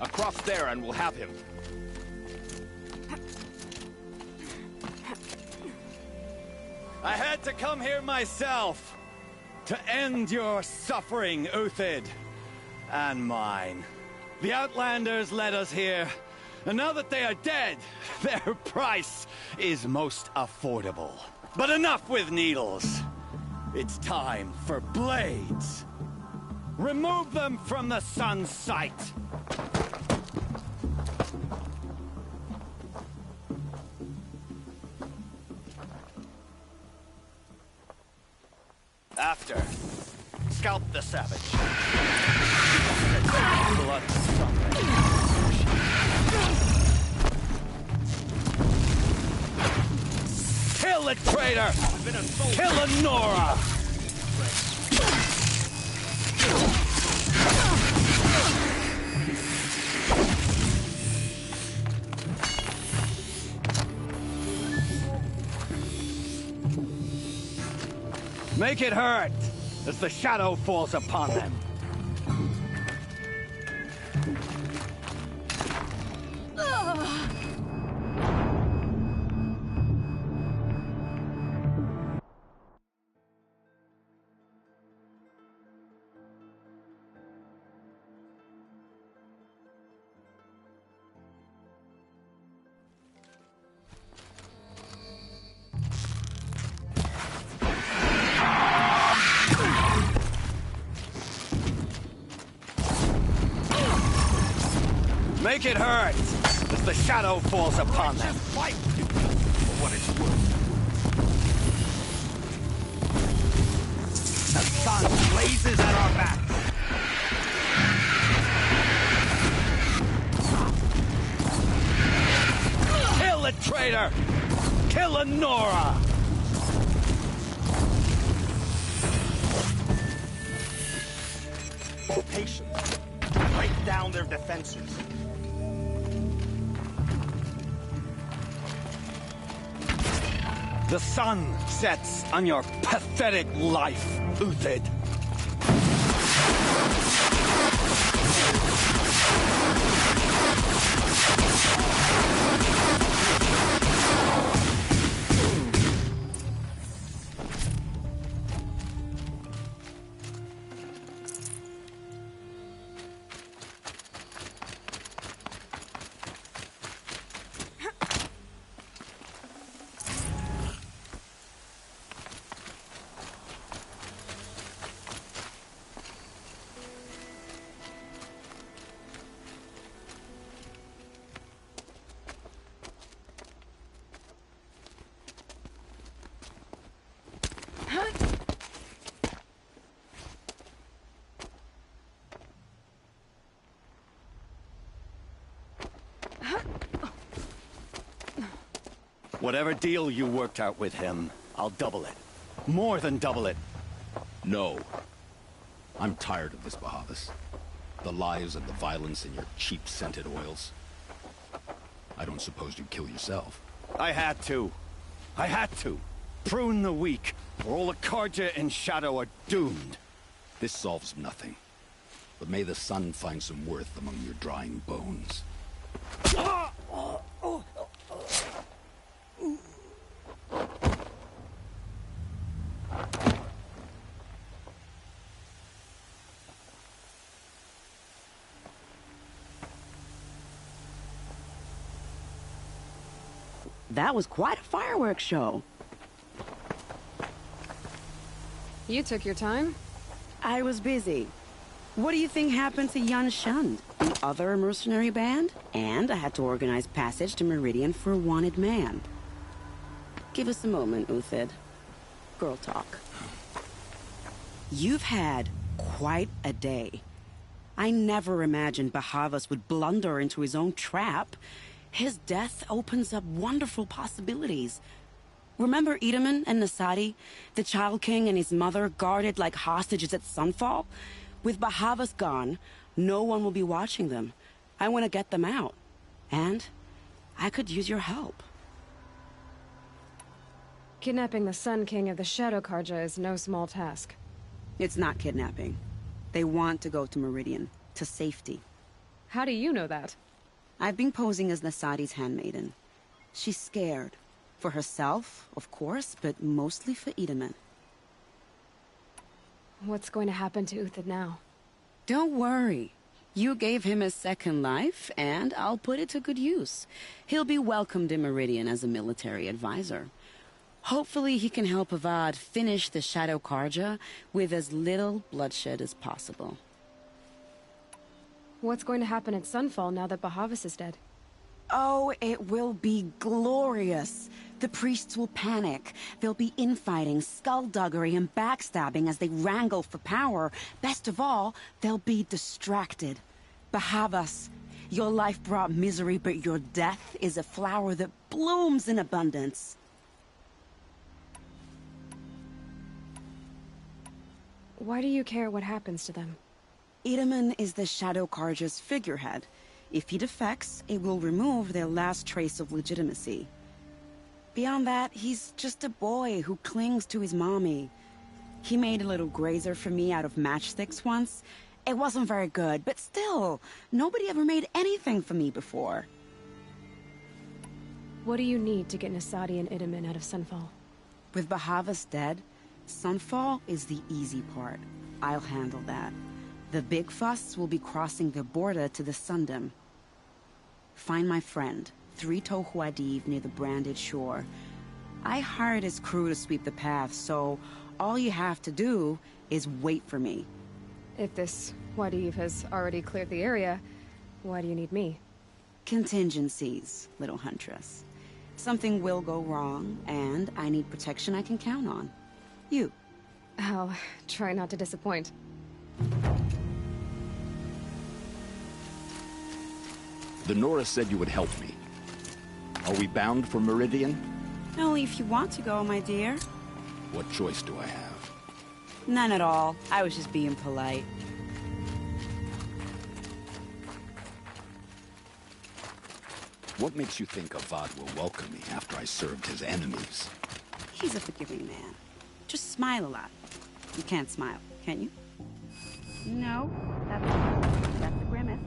Across there and we'll have him. I had to come here myself to end your suffering, Uthid, and mine. The Outlanders led us here, and now that they are dead, their price is most affordable. But enough with needles. It's time for blades. Remove them from the sun's sight. After, scalp the savage. Blood kill the traitor! Kill Nora! Make it hurt as the shadow falls upon them. Make it hurt as the shadow falls upon them. Fight for what it's worth. The sun blazes at our backs. Kill the traitor! Kill Nora! Patience. Break down their defenses. The sun sets on your pathetic life, Uthid. Whatever deal you worked out with him, I'll double it. More than double it. No. I'm tired of this, Bahavas. The lies and the violence and your cheap scented oils. I don't suppose you'd kill yourself. I had to. I had to. Prune the weak, or all the Karja in Shadow are doomed. This solves nothing. But may the sun find some worth among your drying bones. That was quite a fireworks show. You took your time? I was busy. What do you think happened to Yan Shund, the other mercenary band? And I had to organize passage to Meridian for a wanted man. Give us a moment, Uthid. Girl talk. You've had quite a day. I never imagined Bahavas would blunder into his own trap. His death opens up wonderful possibilities. Remember Edaman and Nasadi, the Child King and his mother guarded like hostages at Sunfall? With Bahavas gone, no one will be watching them. I want to get them out. And I could use your help. Kidnapping the Sun King of the Shadow Karja is no small task. It's not kidnapping. They want to go to Meridian, to safety. How do you know that? I've been posing as Nasadi's handmaiden. She's scared. For herself, of course, but mostly for Edaman. What's going to happen to Uthid now? Don't worry. You gave him a second life, and I'll put it to good use. He'll be welcomed in Meridian as a military advisor. Hopefully he can help Avad finish the Shadow Karja with as little bloodshed as possible. What's going to happen at Sunfall now that Bahavas is dead? Oh, it will be glorious. The priests will panic. There'll be infighting, skullduggery, and backstabbing as they wrangle for power. Best of all, they'll be distracted. Bahavas, your life brought misery, but your death is a flower that blooms in abundance. Why do you care what happens to them? Edaman is the Shadow Karja's figurehead. If he defects, it will remove their last trace of legitimacy. Beyond that, he's just a boy who clings to his mommy. He made a little grazer for me out of matchsticks once. It wasn't very good, but still, nobody ever made anything for me before. What do you need to get Nasadi and Edaman out of Sunfall? With Bahavas dead, Sunfall is the easy part. I'll handle that. The big fuss will be crossing the border to the Sundom. Find my friend, 3 Tohuadiv near the branded shore. I hired his crew to sweep the path, so all you have to do is wait for me. If this Wadiv has already cleared the area, why do you need me? Contingencies, little huntress. Something will go wrong, and I need protection I can count on. You. I'll try not to disappoint. The Nora said you would help me. Are we bound for Meridian? Only if you want to go, my dear. What choice do I have? None at all. I was just being polite. What makes you think Avad will welcome me after I served his enemies? He's a forgiving man. Just smile a lot. You can't smile, can you? No, that's a grimace.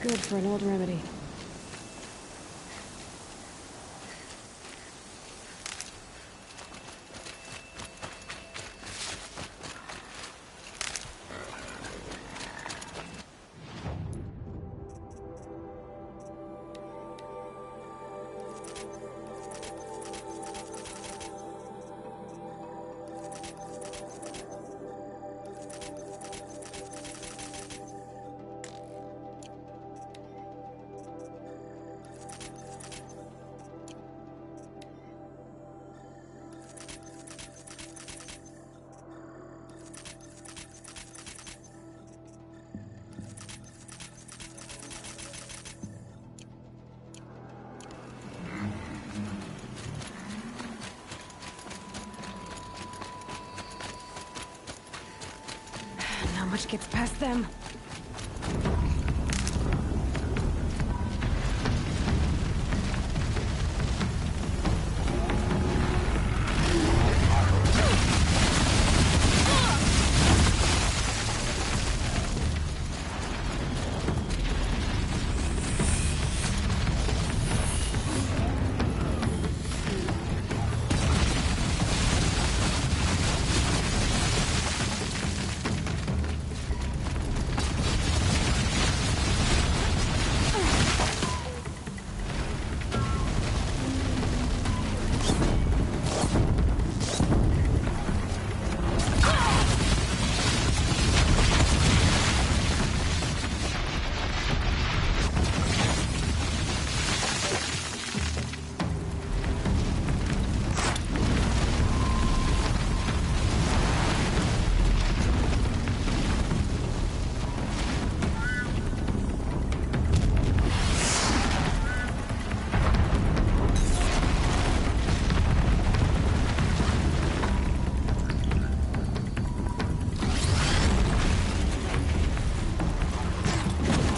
good for an old remedy. Not much gets past them.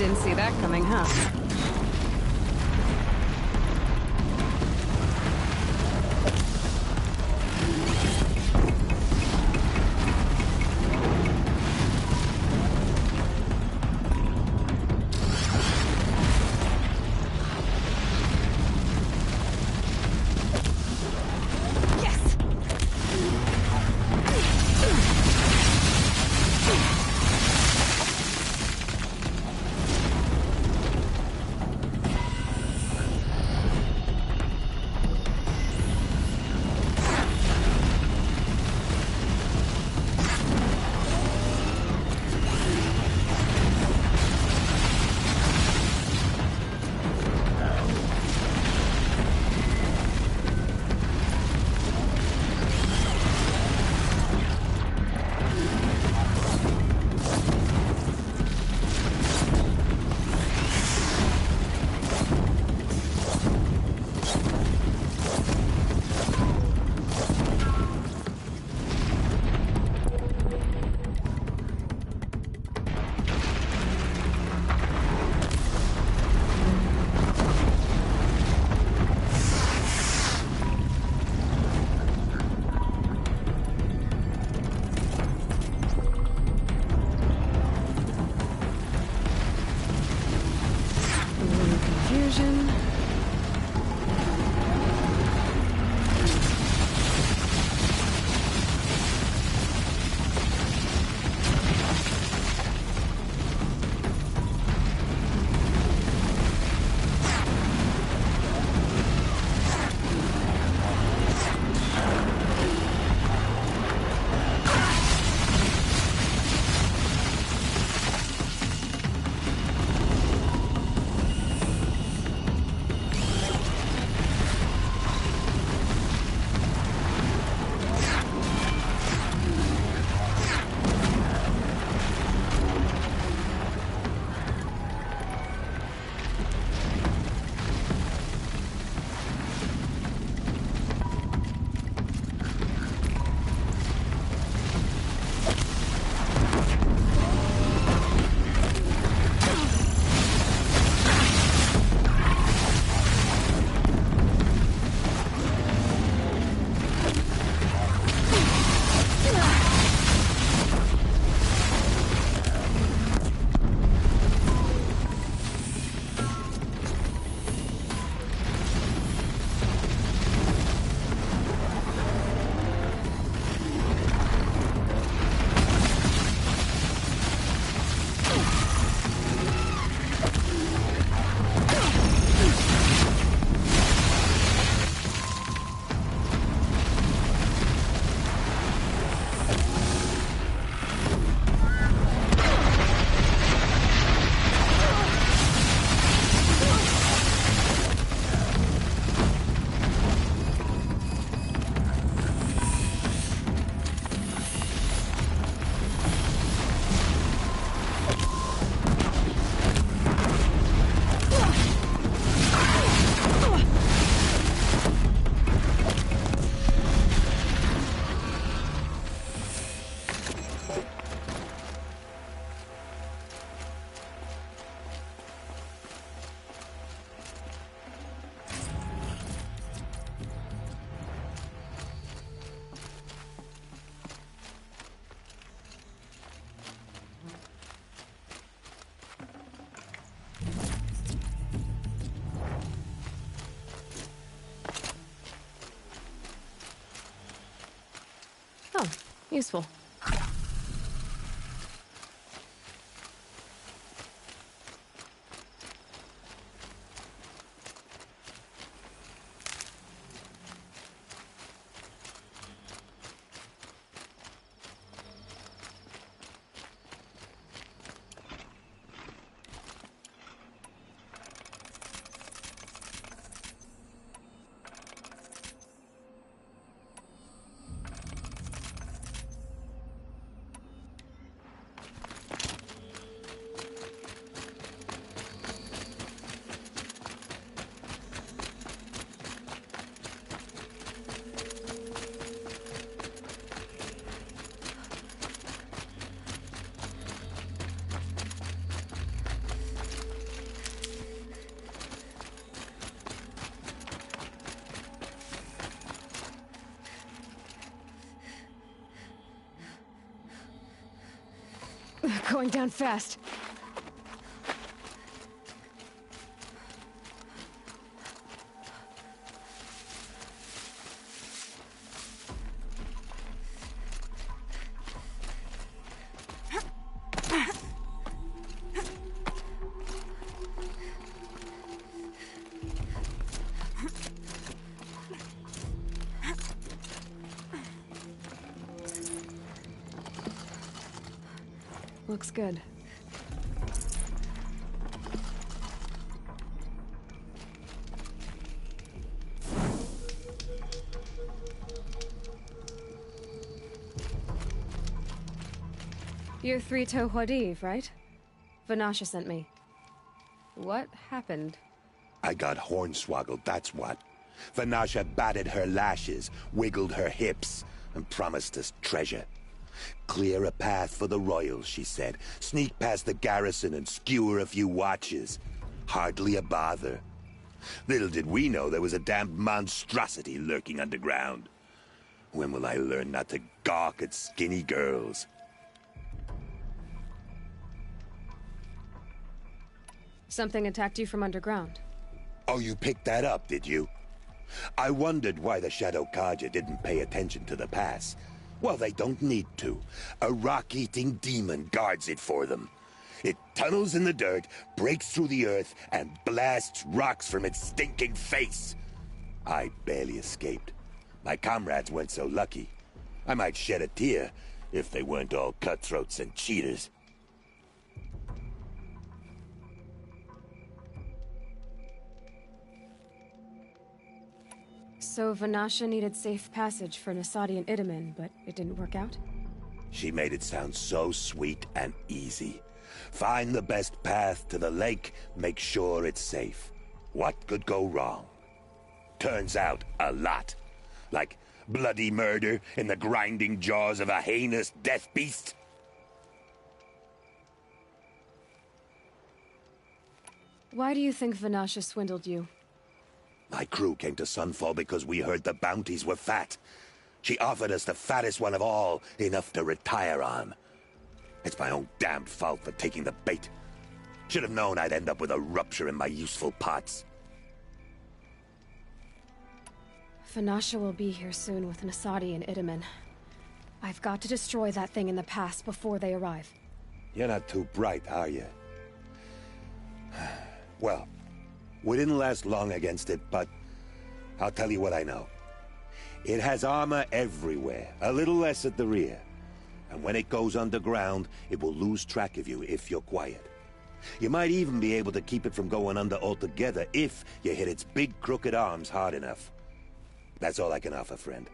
Didn't see that coming, huh? Useful. Going down fast. Looks good. You're Three-Toe Huadiv, right? Vanasha sent me. What happened? I got hornswoggled, that's what. Vanasha batted her lashes, wiggled her hips, and promised us treasure. Clear a path for the royals, she said. Sneak past the garrison and skewer a few watches. Hardly a bother. Little did we know there was a damned monstrosity lurking underground. When will I learn not to gawk at skinny girls? Something attacked you from underground. Oh, you picked that up, did you? I wondered why the Shadow Kaja didn't pay attention to the pass. Well, they don't need to. A rock-eating demon guards it for them. It tunnels in the dirt, breaks through the earth, and blasts rocks from its stinking face. I barely escaped. My comrades weren't so lucky. I might shed a tear if they weren't all cutthroats and cheaters. So Vanasha needed safe passage for Nasadi and Itamen, but it didn't work out? She made it sound so sweet and easy. Find the best path to the lake, make sure it's safe. What could go wrong? Turns out, a lot. Like bloody murder in the grinding jaws of a heinous death beast. Why do you think Vanasha swindled you? My crew came to Sunfall because we heard the bounties were fat. She offered us the fattest one of all, enough to retire on. It's my own damned fault for taking the bait. Should have known I'd end up with a rupture in my useful parts. Vanasha will be here soon with Nasadi and Itamen. I've got to destroy that thing in the pass before they arrive. You're not too bright, are you? Well, we didn't last long against it, but I'll tell you what I know. It has armor everywhere, a little less at the rear. And when it goes underground, it will lose track of you if you're quiet. You might even be able to keep it from going under altogether if you hit its big crooked arms hard enough. That's all I can offer, friend.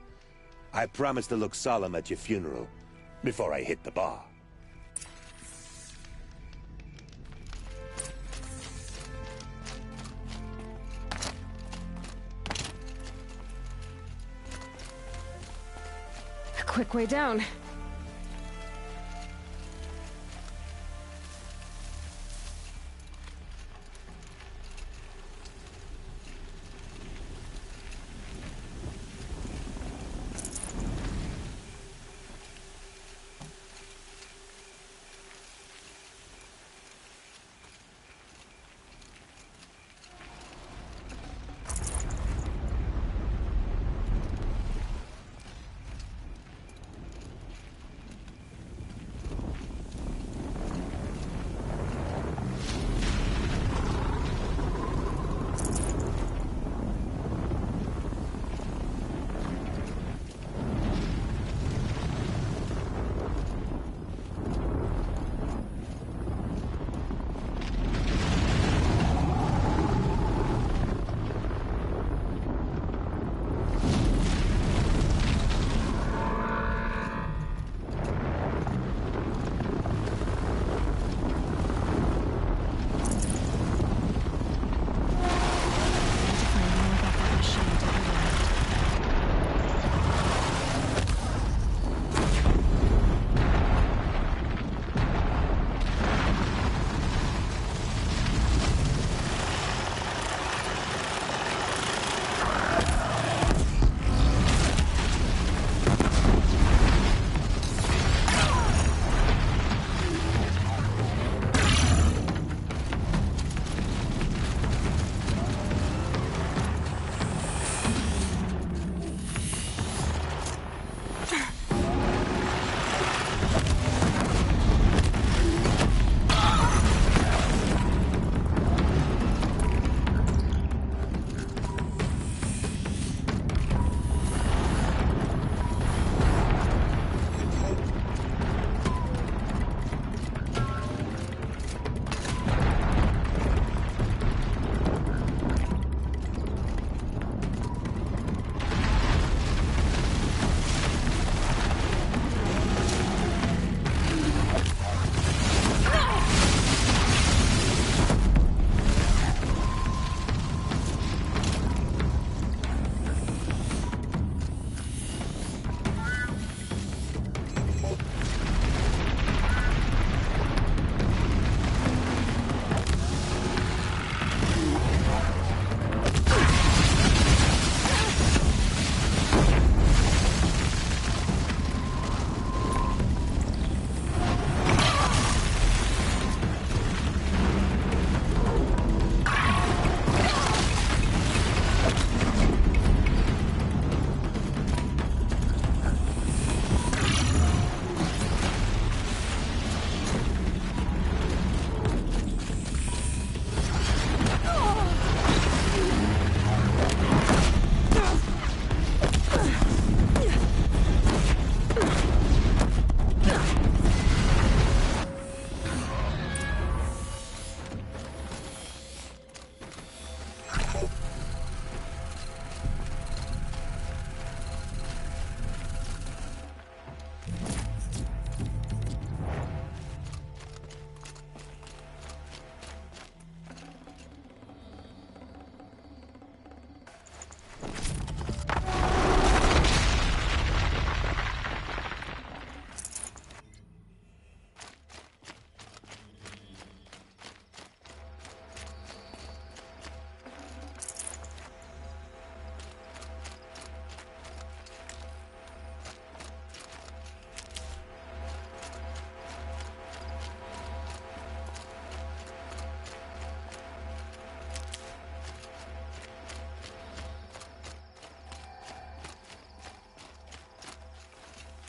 I promise to look solemn at your funeral before I hit the bar. A quick way down.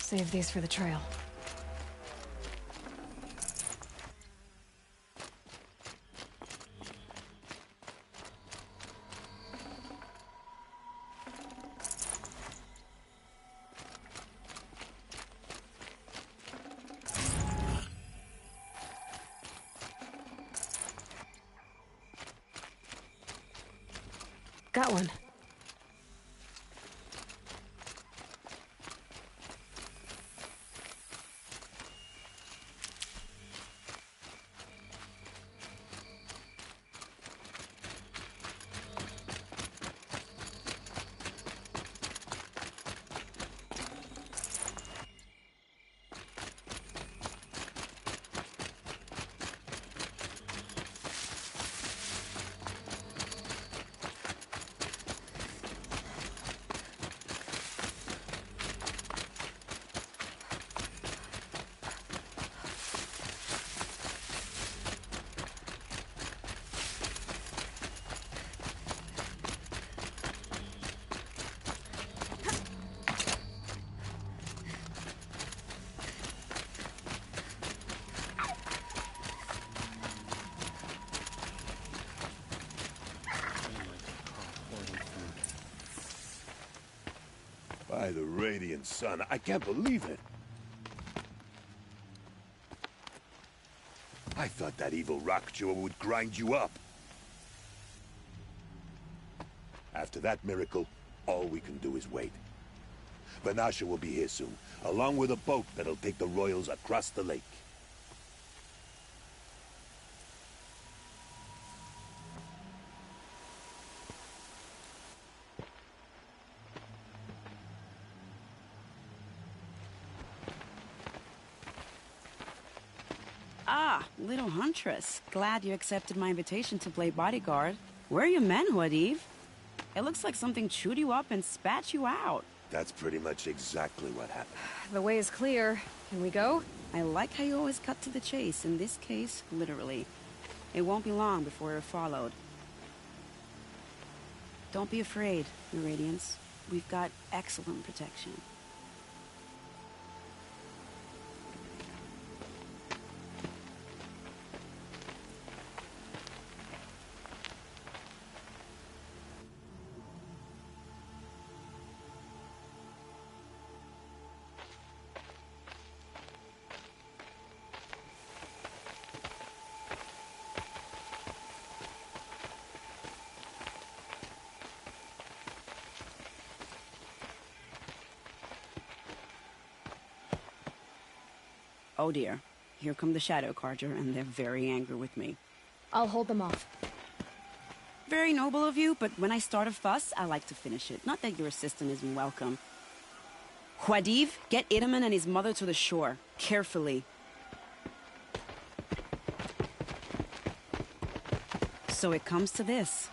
Save these for the trail. Got one. By the radiant sun, I can't believe it. I thought that evil rock chewer would grind you up. After that miracle, all we can do is wait. Vanasha will be here soon, along with a boat that'll take the royals across the lake. Ah, little huntress. Glad you accepted my invitation to play bodyguard. Where are your men, Huadiv? It looks like something chewed you up and spat you out. That's pretty much exactly what happened. The way is clear. Can we go? I like how you always cut to the chase, in this case, literally. It won't be long before we're followed. Don't be afraid, Meridians. We've got excellent protection. Oh dear, here come the Shadow Carja, and they're very angry with me. I'll hold them off. Very noble of you, but when I start a fuss, I like to finish it. Not that your assistant isn't welcome. Huadiv, get Itaman and his mother to the shore. Carefully. So it comes to this.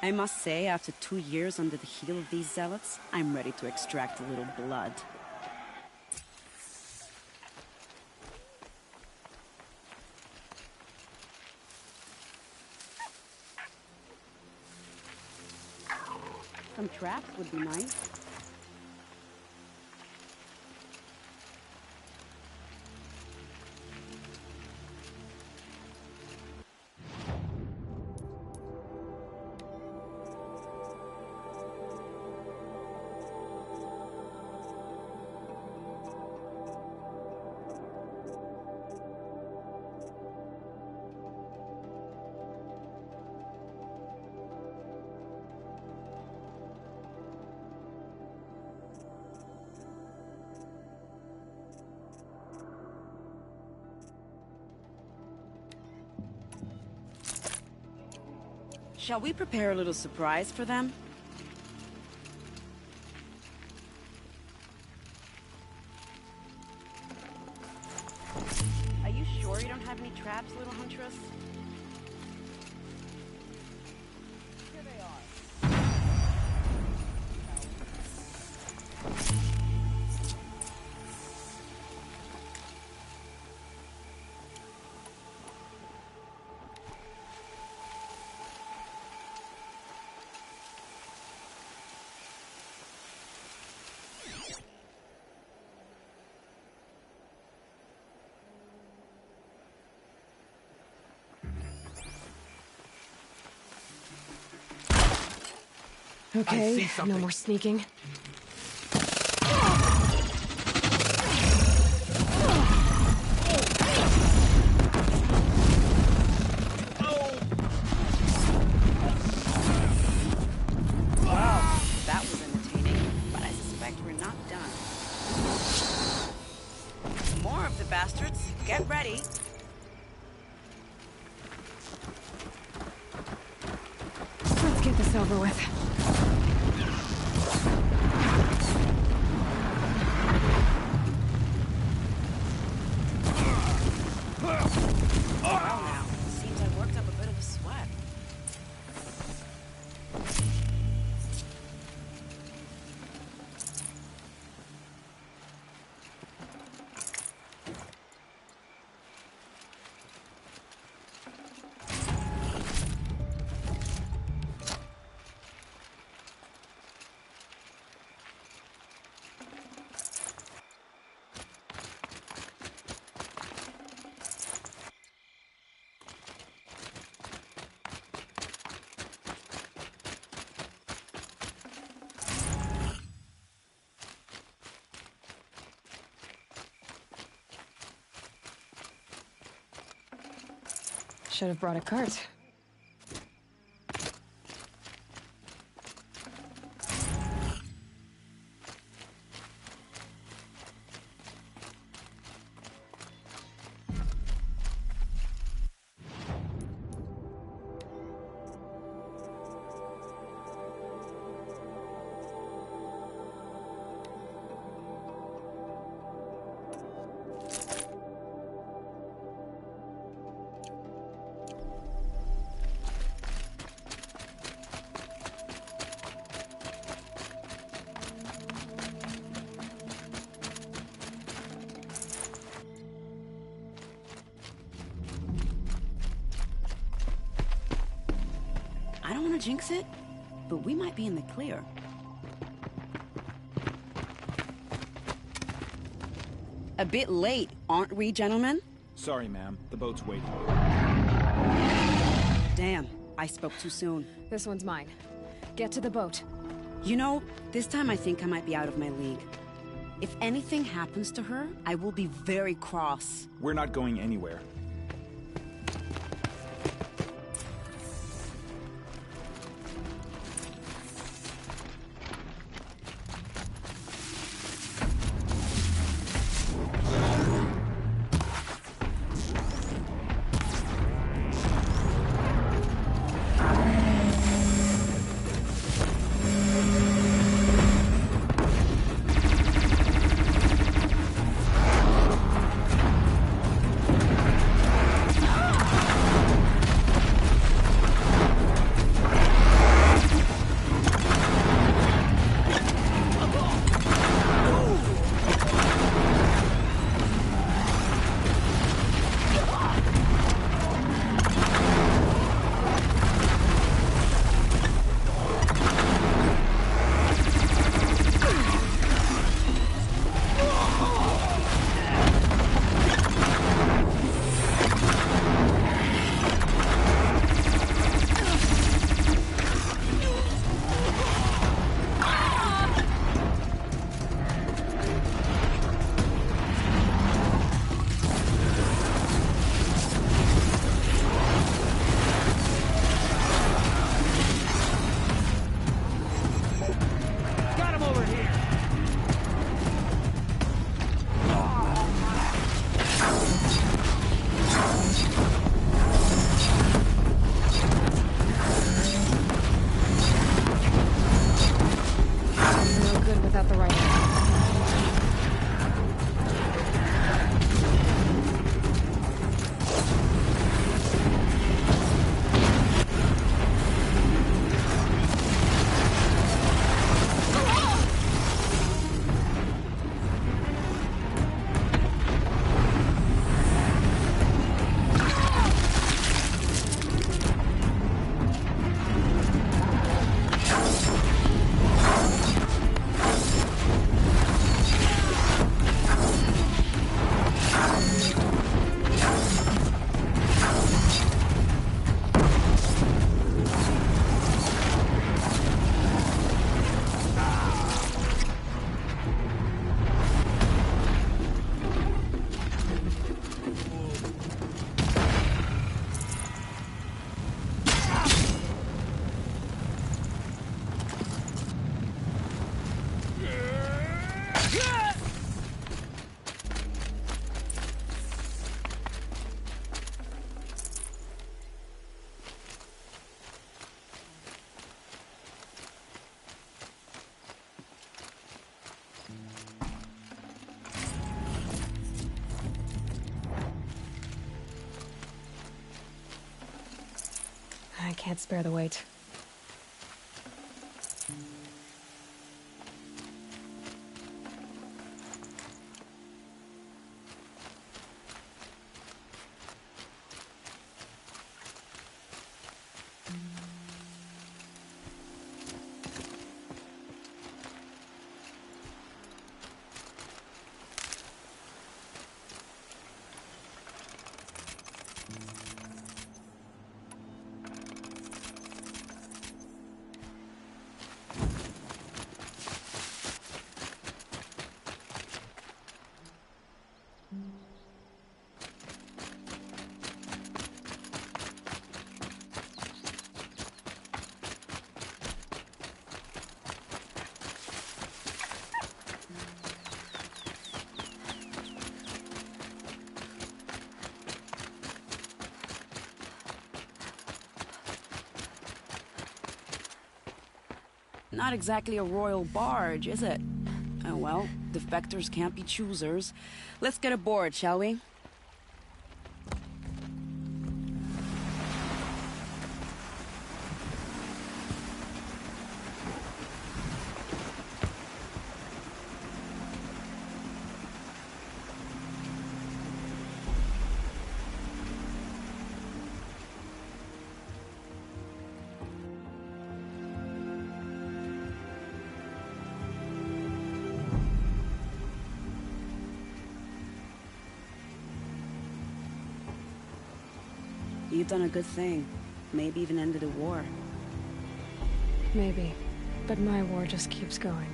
I must say, after 2 years under the heel of these zealots, I'm ready to extract a little blood. Some traps would be nice. Shall we prepare a little surprise for them? Are you sure you don't have any traps, little huntress? Here they are. Okay, no more sneaking. Wow, that was entertaining, but I suspect we're not done. More of the bastards. Get ready. Let's get this over with. Well now, seems I worked up a bit of a sweat. Should have brought a cart. I don't want to jinx it, but we might be in the clear. A bit late, aren't we, gentlemen? Sorry, ma'am. The boat's waiting. Damn, I spoke too soon. This one's mine. Get to the boat. You know, this time I think I might be out of my league. If anything happens to her, I will be very cross. We're not going anywhere. I can't spare the weight. Not exactly a royal barge, is it? Oh well, defectors can't be choosers. Let's get aboard, shall we? You've done a good thing. Maybe even ended a war. Maybe. But my war just keeps going.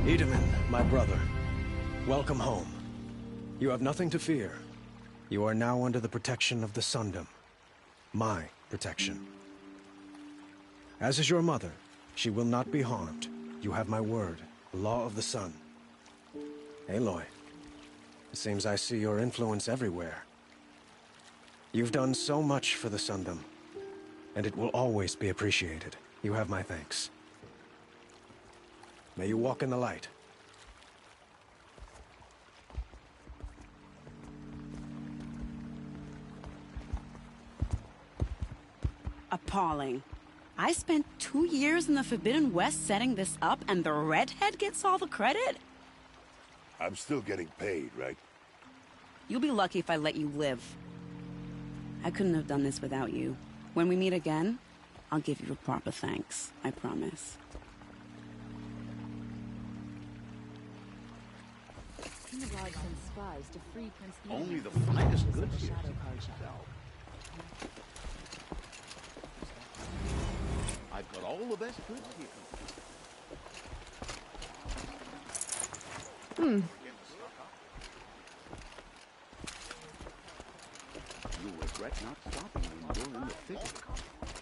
Edaman, my brother, welcome home. You have nothing to fear. You are now under the protection of the Sundom. My protection. As is your mother, she will not be harmed. You have my word, the law of the sun. Aloy, it seems I see your influence everywhere. You've done so much for the Sundom, and it will always be appreciated. You have my thanks. May you walk in the light. Appalling. I spent 2 years in the Forbidden West setting this up, and the redhead gets all the credit? I'm still getting paid, right? You'll be lucky if I let you live. I couldn't have done this without you. When we meet again, I'll give you a proper thanks. I promise. Spies to free Prince Only the finest goods here. I've got all the best goods here. You'll regret not stopping when you're in the thick of it.